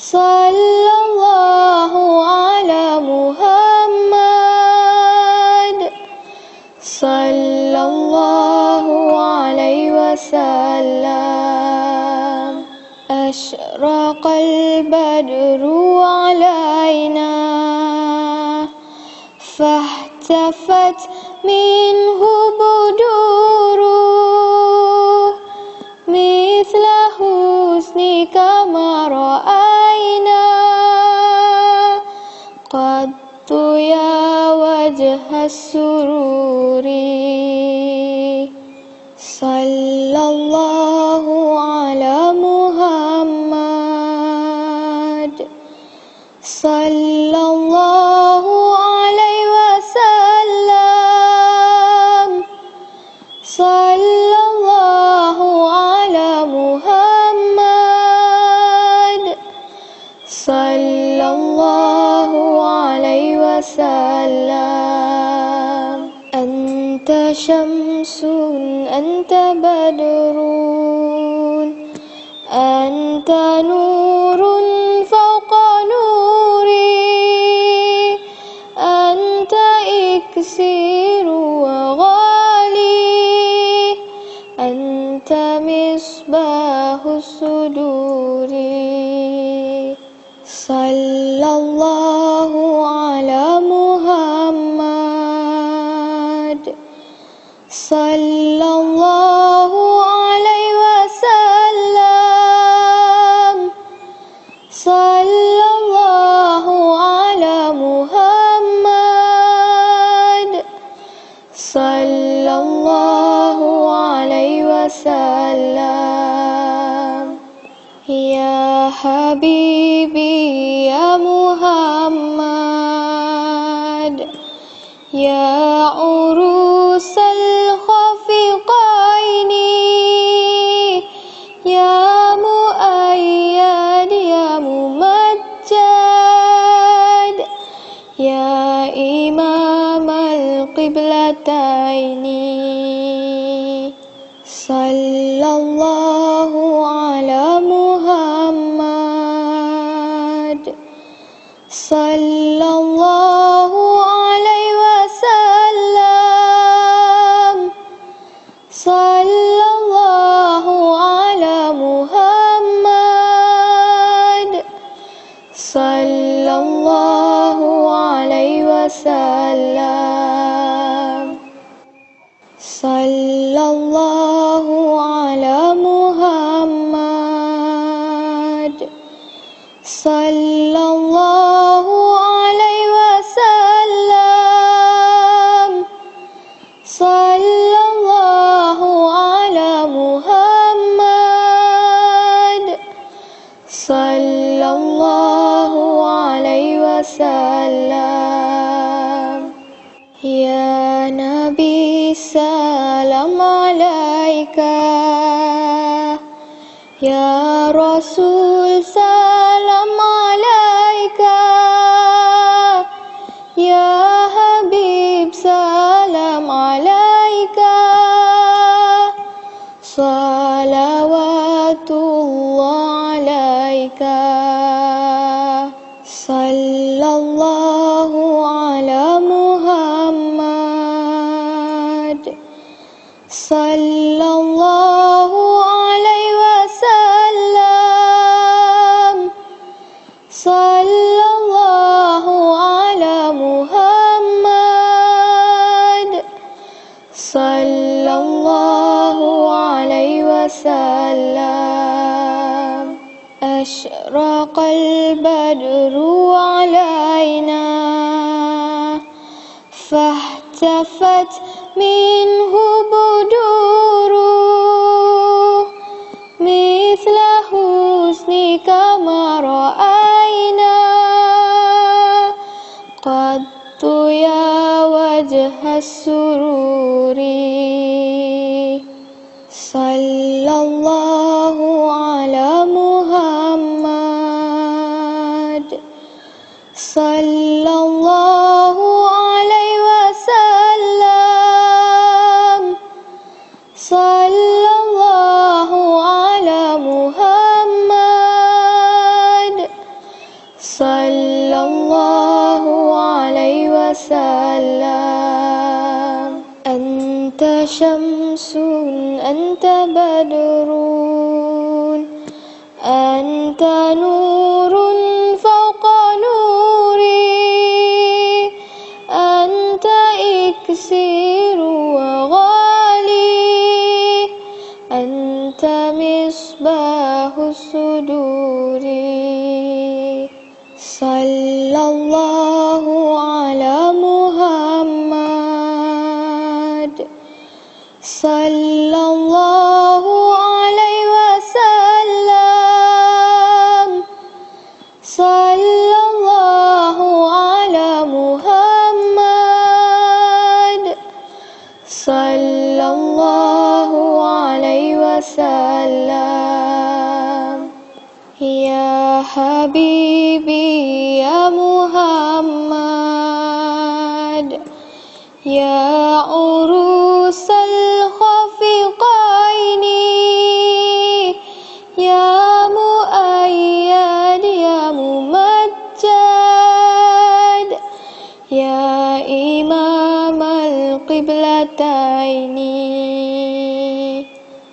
Sallallahu ala Muhammad. Sallallahu alaihi wasallam. Ashraqal badru alaina, fahtafat minhu buduru, mithla husnika ma ra'ayna, qattu ya wajha sururi. Sallallahu ala Muhammad. Sallallahu alaihi wasallam. Sallallahu ala Muhammad. Sallallahu alaihi wasallam. Anta syamsun, anta badrun, anta nurun fawqa nuri, anta iksiru wa ghali, anta misbahu suduri. Sallallahu ala Muhammad. Sallallahu alaihi wasallam. Sallallahu ala Muhammad. Sallallahu alaihi wasallam. Ya Habibi ya Muhammad, ya urusal khafiqaini, ya muayyad ya mumajjad, ya imam al-qiblataini. Sallallahu ala Muhammad. Sallallahu alaihi wasallam. Sallallahu ala Muhammad. Sallallahu alaihi wasallam. Sallallahu ala Muhammad. Sallallahu alaihi wasallam. Sallallahu ala Muhammad. Sallallahu alaihi wasallam. Ya Nabi Nabi salam alaika, Ya Rasul salam alaika, Ya Habib salam alaika, salawatullah alaika, sallallahu ala Muhammad, sallallahu alaihi wasallam, sallallahu ala Muhammad, sallallahu alaihi wasallam. Asyraqal badru alaina, fahtafat minhu buduru, mithla husnika ma ra'ayna, qattu ya wajhas sururi, sallallahu ala Muhammad, sallallahu alaihi wasallam, sallallahu ala Muhammad, sallallahu alaihi wasallam. Anta syamsun, anta badrun, anta nurun fawqa nuri, anta iksiru wa ghali, anta misbahus suduri, sallallahu ala Muhammad, sallallahu alaihi wasallam, sallallahu ala Muhammad, sallallahu alaihi wasallam. Ya Habibi ya Muhammad, ya urusal khafiqaini, ya muayyad ya mumajjad, ya imam al-qiblataini,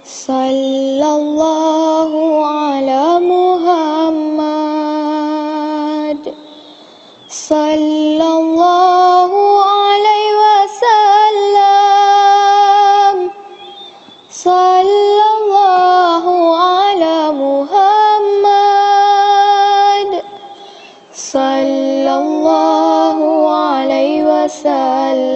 sallallahu ala Muhammad, sallallahu alaihi wasallam, sallallahu ala Muhammad, sallallahu alaihi wasallam,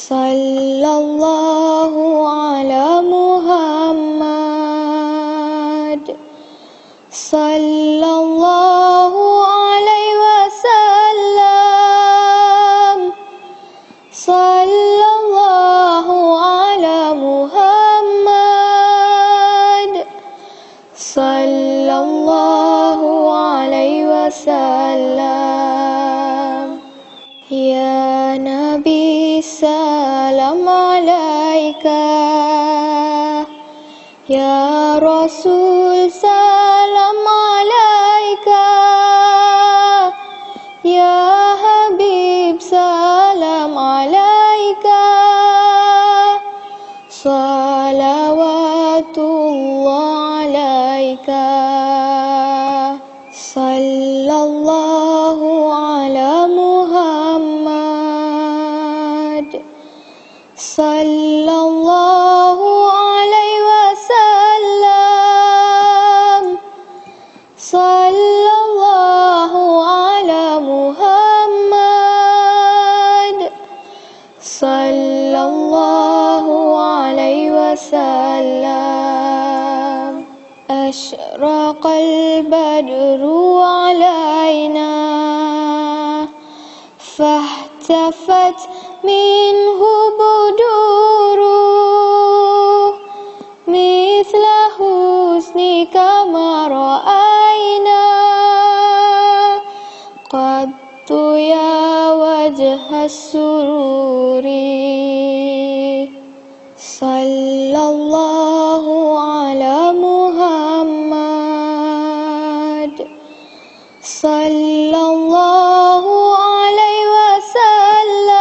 sallallahu ala Muhammad, sallallahu alaihi wasallam, sallallahu ala Muhammad, sallallahu alaihi wasallam. Ya Nabi salam alaika, Ya Rasul salam alaika, Ya Habib salam alaika, salawatullah alaika, sallallahu ala Muhammad, sallallahu alaihi wasallam, sallallahu ala Muhammad, sallallahu alaihi wasallam. Asyraqal badru alaina, فاحتفت منه بدوره مثل حسنك ما رأينا قط يا وجه السرور صلى الله على محمد صلى الله عليه وسلم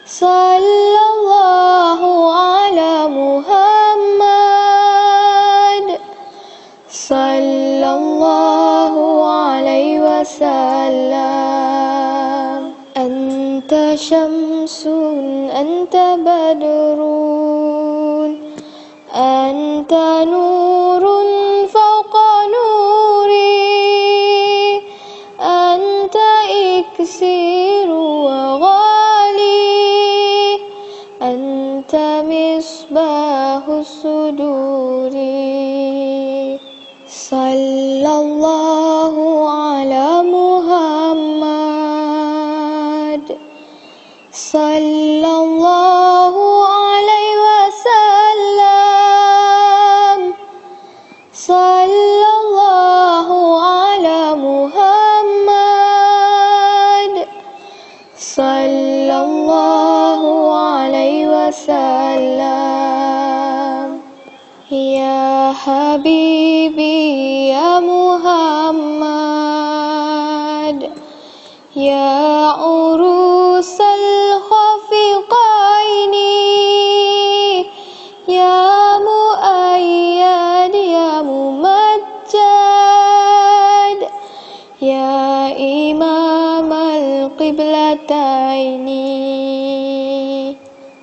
صلى الله على محمد صلى الله عليه وسلم أنت شمس أنت بدر أنت نور فوق نوري أنت إكسير وغالي أنت مصباح الصدور صلى الله على محمد صلى الله عليه وسلم صلى الله على محمد صلى الله عليه وسلم يا حبيبي يا محمد يا عروس الخفقين يا مؤيد يا ممجد يا إمام القبلتين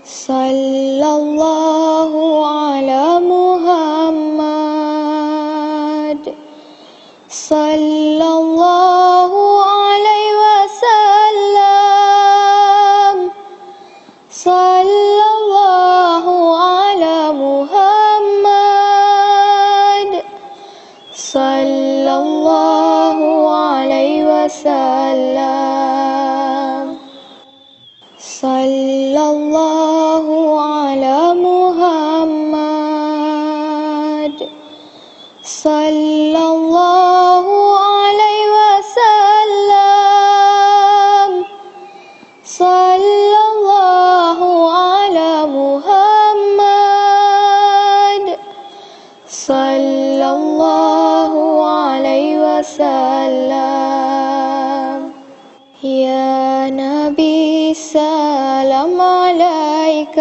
صلى الله على محمد صلى الله عليه وسلم صلى الله على محمد صلى الله عليه وسلم صلى الله على محمد صلى الله عليه وسلم صلى الله على محمد صلى الله عليه وسلم يا نبي سلام عليك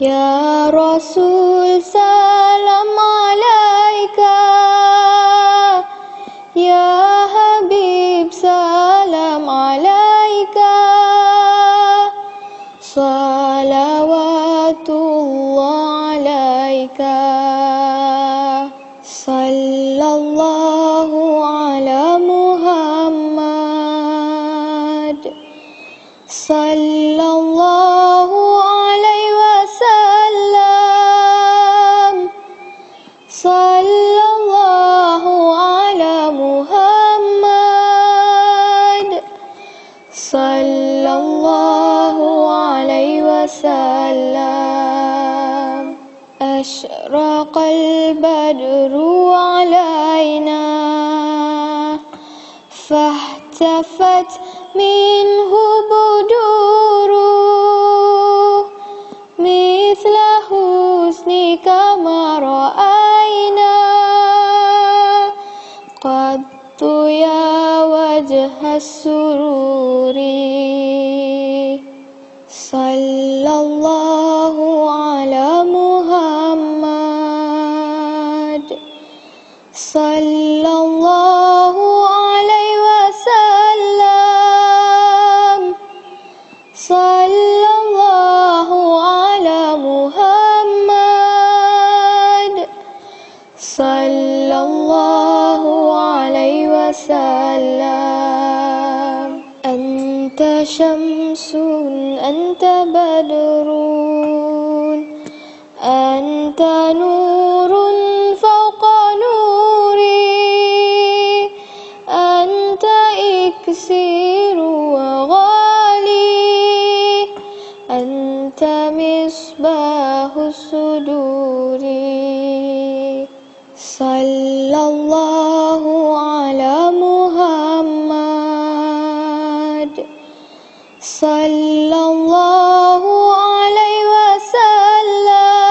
يا رسول سلام عليك يا حبيب سلام عليك صلوات الله عليك صلى الله على محمد صلى الله عليه وسلم صلى الله على محمد صلى الله عليه وسلم أشرق البدر علينا فاحتفت منه بدوره مثل حسنك ما رأينا قط يا وجه السرور صلى الله على محمد صلى الله عليه وسلم صلى الله على محمد صلى الله عليه وسلم أنت شمس أنت بدر أنت نور فوق نوري أنت إكسير وغالي أنت مصباح الصدور صلى الله على محمد صلى الله عليه وسلم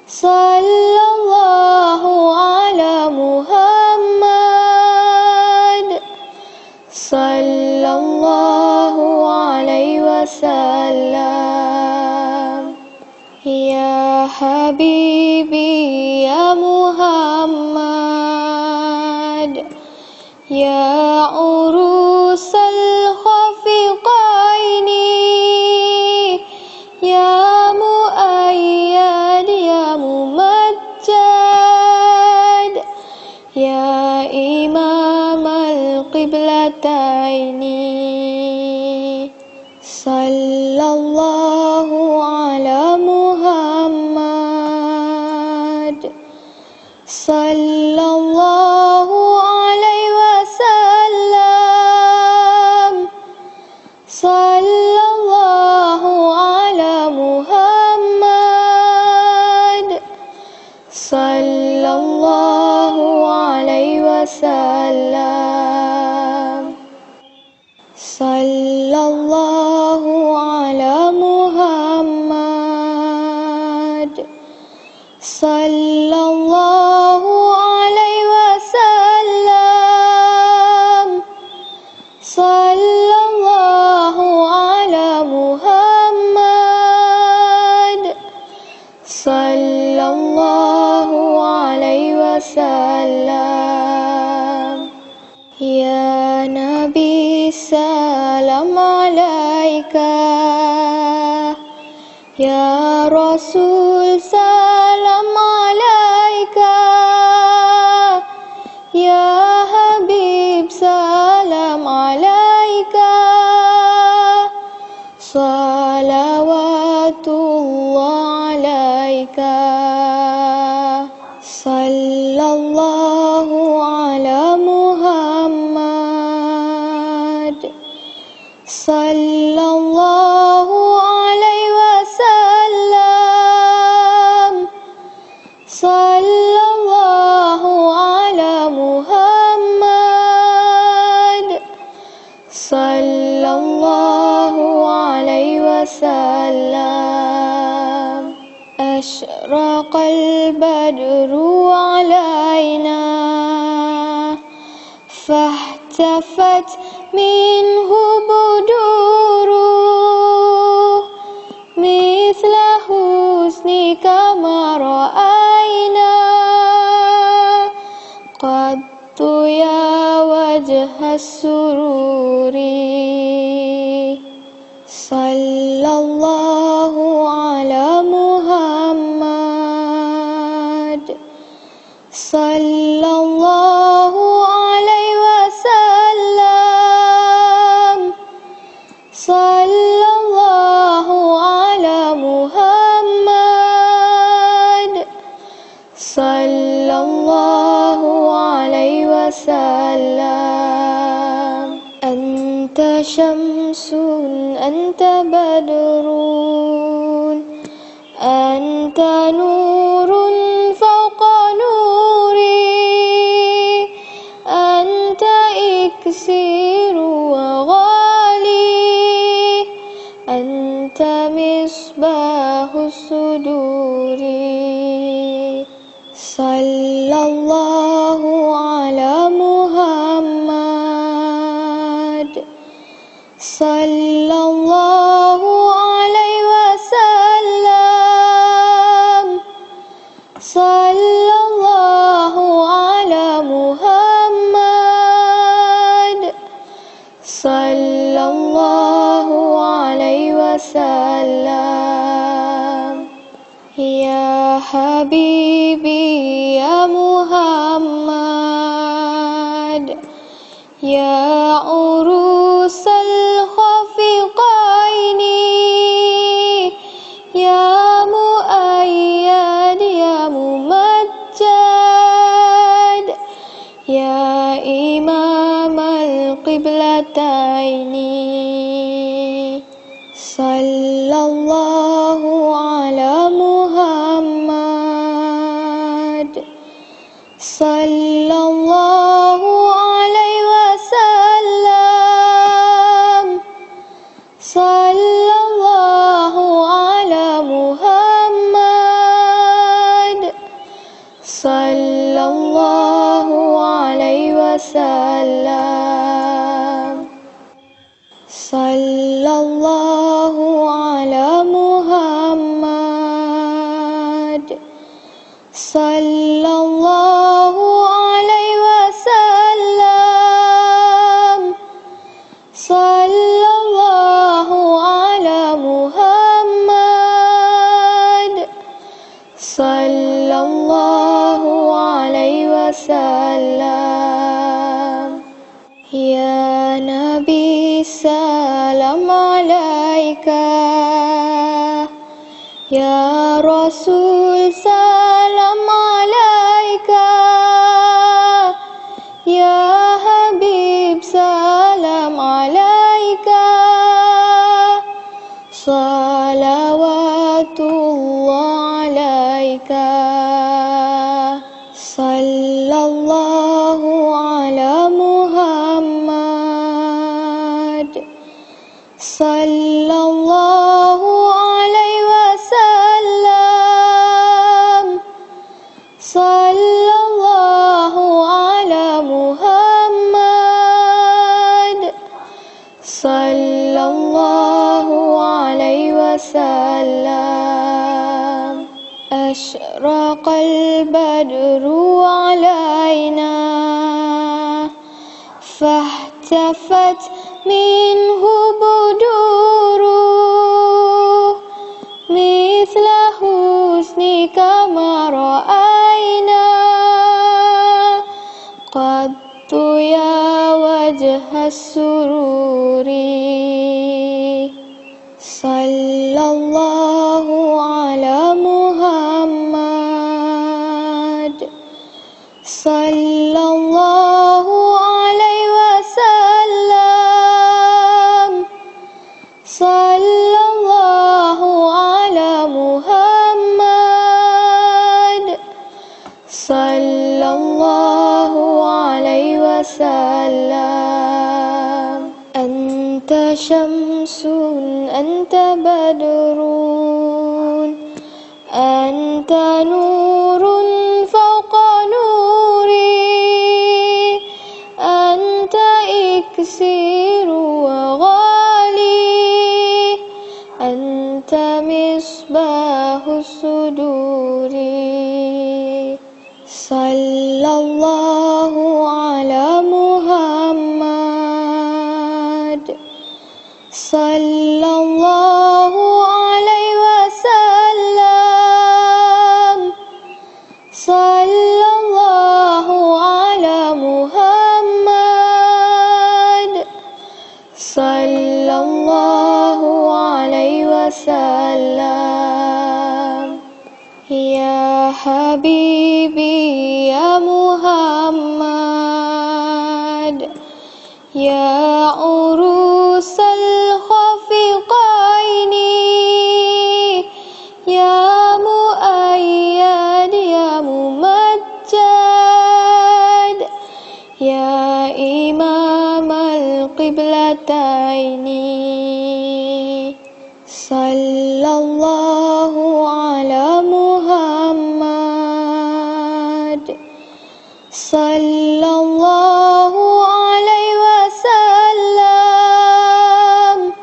صلى الله على محمد صلى الله عليه وسلم يا حبيبي يا محمد يا عروس الخفقين يا مؤيد يا ممجد يا إمام القبلتين صلى الله على محمد صلى الله عليه وسلم صلى الله على محمد صلى الله عليه وسلم صلى الله على محمد صلى الله عليه وسلم صلى الله على محمد صلى الله عليه وسلم يا نبي سلام عليك يا رسول سلام عليك يا حبيب سلام عليك صلوات الله عليك صلى الله على محمد صلى الله عليه وسلم صلى الله على محمد صلى الله عليه وسلم أشرق البدر علينا فاحتفت منه بدور مثل حسنك ما رأينا قط يا وجه السرور صلى الله على محمد صلى الله عليه وسلم صلى الله على محمد صلى الله عليه وسلم أنت شمس أنت بدر أنت نور فوق نوري أنت إكسير وغالي أنت مصباح الصدور صلى الله على محمد صلى الله عليه وسلم صلى الله على محمد صلى الله عليه وسلم يا حبيبي يا محمد يا عروس الخفقين يا مؤيد يا ممجد يا إمام القبلتين صلى الله على محمد صلى الله عليه وسلم صلى الله على محمد صلى الله عليه وسلم صلى الله على محمد صلى الله عليه وسلم صلى الله على محمد صلى الله عليه وسلم يا نبي سلام عليك يا رسول سلام عليك يا حبيب سلام عليك صلوات الله عليك صلى الله على محمد صلى الله عليه وسلم صلى الله على محمد صلى الله عليه وسلم أشرق البدر علينا فاهتفت منه بدوره مثل حسنك ما رأينا قط يا وجه السرور صلى الله على محمد صلى الله عليه وسلم صلى الله على محمد صلى الله عليه وسلم أنت شمس أنت بدر أنت نور فوق نوري أنت إكسير وغالي أنت مصباح الصدور صلى الله على محمد صلى الله عليه وسلم صلى الله على محمد صلى الله عليه وسلم يا حبيبي يا محمد يا عروس الخفقين يا مؤيد يا ممجد يا إمام القبلتين صلى الله على محمد صلى الله عليه وسلم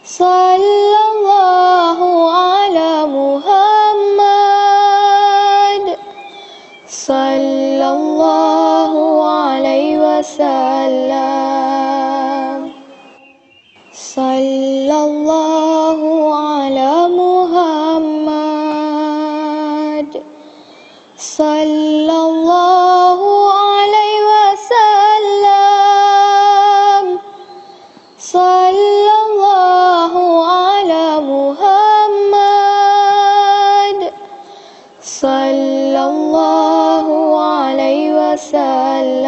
صلى الله على محمد صلى الله عليه وسلم صلى الله على محمد صلى الله عليه وسلم صلى الله على محمد صلى الله عليه وسلم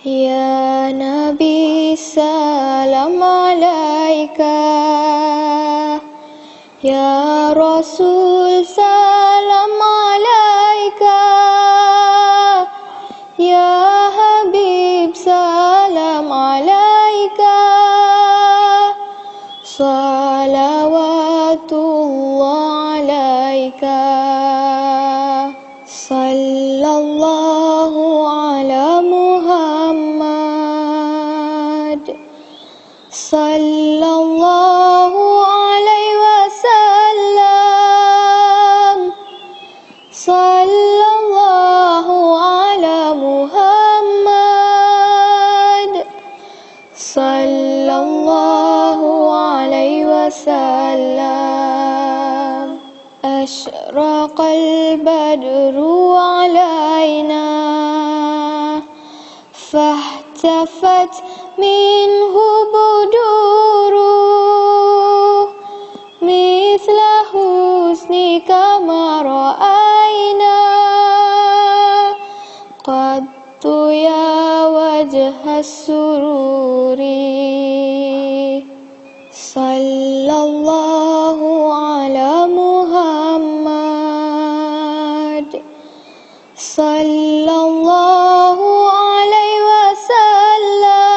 Ya Nabi salam alaika, Ya Rasul salam alaika, Ya Habib salam alaika, salawatullah alaika. Sallallahu ala Muhammad, sallallahu alaihi wasallam, sallallahu ala Muhammad, sallallahu alaihi wasallam. Asyraqal badru alaina, fahtafat minhu buduru, mithla husnika ma ra'ayna, qattu ya wajhas sururi. Sallallahu ala Muhammad, sallallahu alaihi wasallam,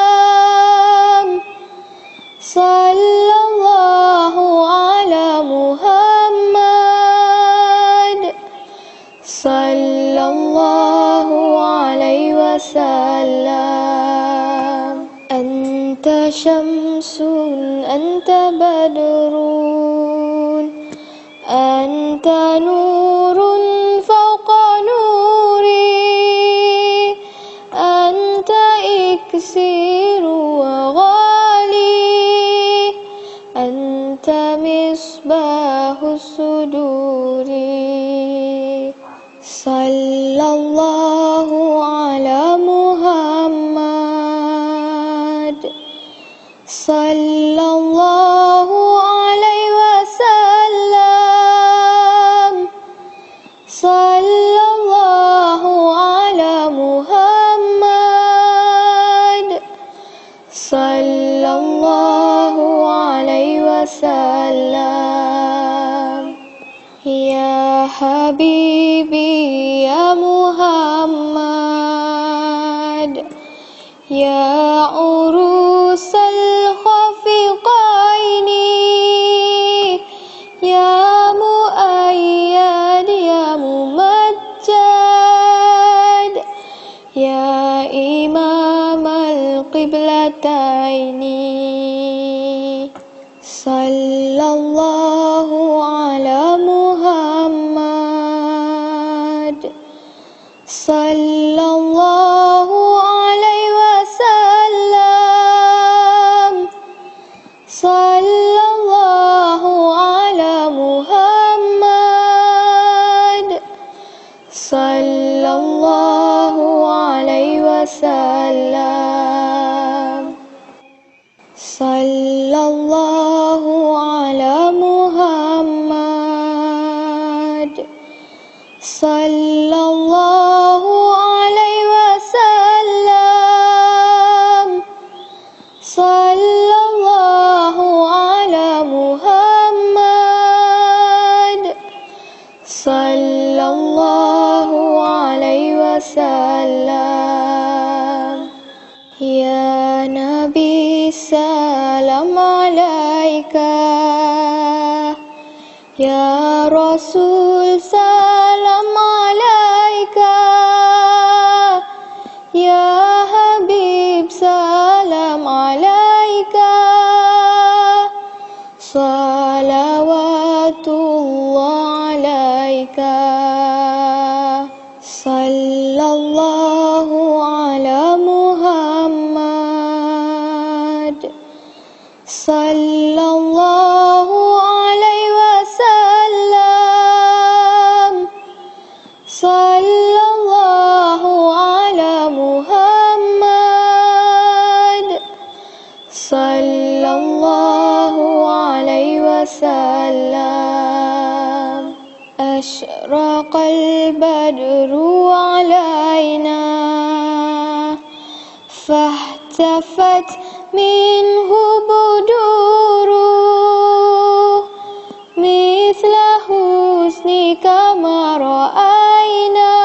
sallallahu ala Muhammad, sallallahu alaihi wasallam. Anta syamsun, anta badrun, anta nurun fawqa nuri, anta iksiru wa ghali, anta misbahus suduri. Sallallahu ala Muhammad, sallallahu alaihi wasallam, sallallahu ala Muhammad, sallallahu alaihi wasallam. Ya Habibi ya Muhammad, ya urusal khafiqaini, ya muayyad ya mumajjad, ya imam al-qiblataini. Sallallahu ala Muhammad, sallallahu alaihi wasallam, sallallahu ala Muhammad, sallallahu alaihi wasallam. Sallallahu ala Muhammad, sallallahu alaihi wasallam, sallallahu ala Muhammad, sallallahu alaihi wasallam. Ya Nabi salam alaika, Ya Rasul salam alaika, Ya Habib salam alaika, salawatullah alaika. Sallallahu ala Muhammad, sallallahu alaihi wasallam, sallallahu ala Muhammad, sallallahu alaihi wasallam. Asyraqal badru alaina, فاحتفت منه بدوره مثل حسنك ما رأينا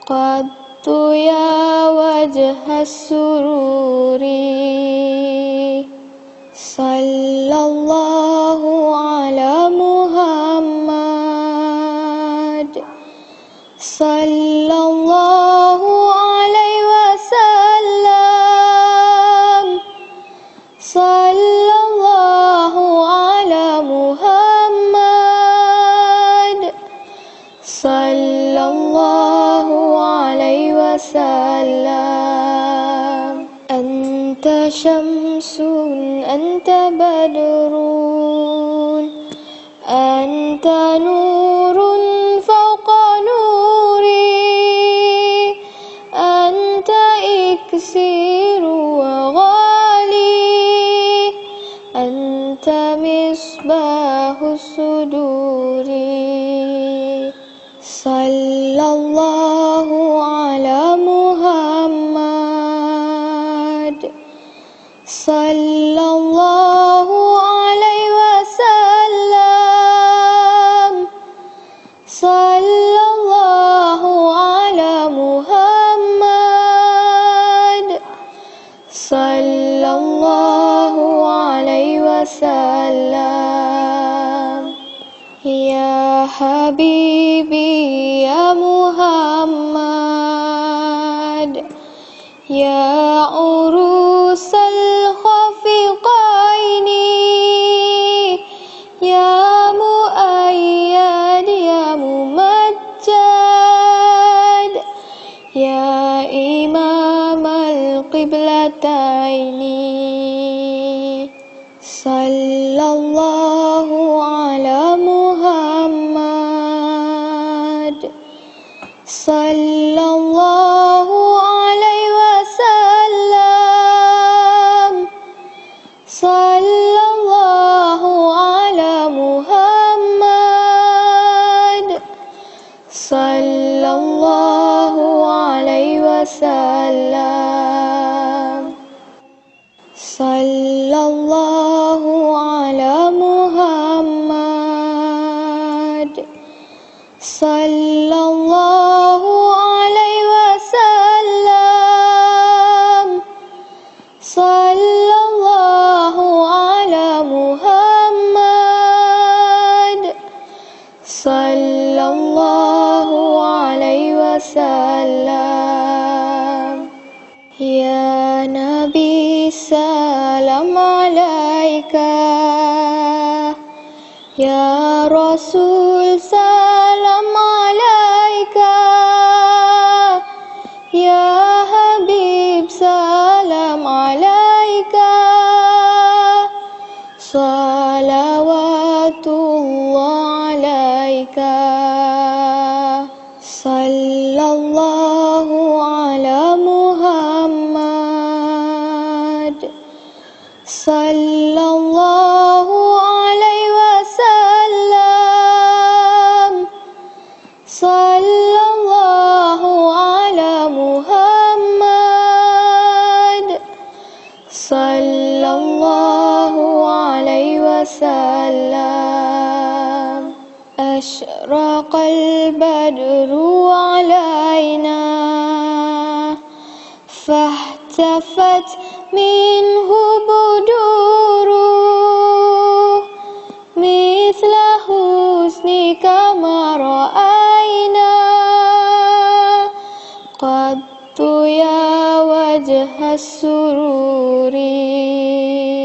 قط يا وجه السرور صلى الله على محمد صلى الله عليه وسلم صلى الله على محمد صلى الله عليه وسلم أنت شمس أنت بدر أنت نور فوق نوري أنت إكسير وغالي أنت مصباح الصدور صلى الله على محمد صلى الله عليه وسلم صلى الله على محمد صلى الله عليه وسلم يا حبيبي يا محمد يا عروس الخفقين يا مؤيد يا ممجد يا إمام القبلتين صلى الله على محمد صلى الله عليه وسلم صلى الله على محمد صلى الله عليه وسلم صلى الله على محمد صلى الله عليه وسلم صلى الله على محمد صلى الله عليه وسلم يا نبي سلام عليك يا رسول سلام عليك يا حبيب سلام عليك صلوات الله عليك صلى الله على محمد صلى الله عليه وسلم صلى الله على محمد صلى الله عليه وسلم أشرق البدر علينا فاحتفت منه بدوره مثل حسنك ما رأينا قط يا وجه السرور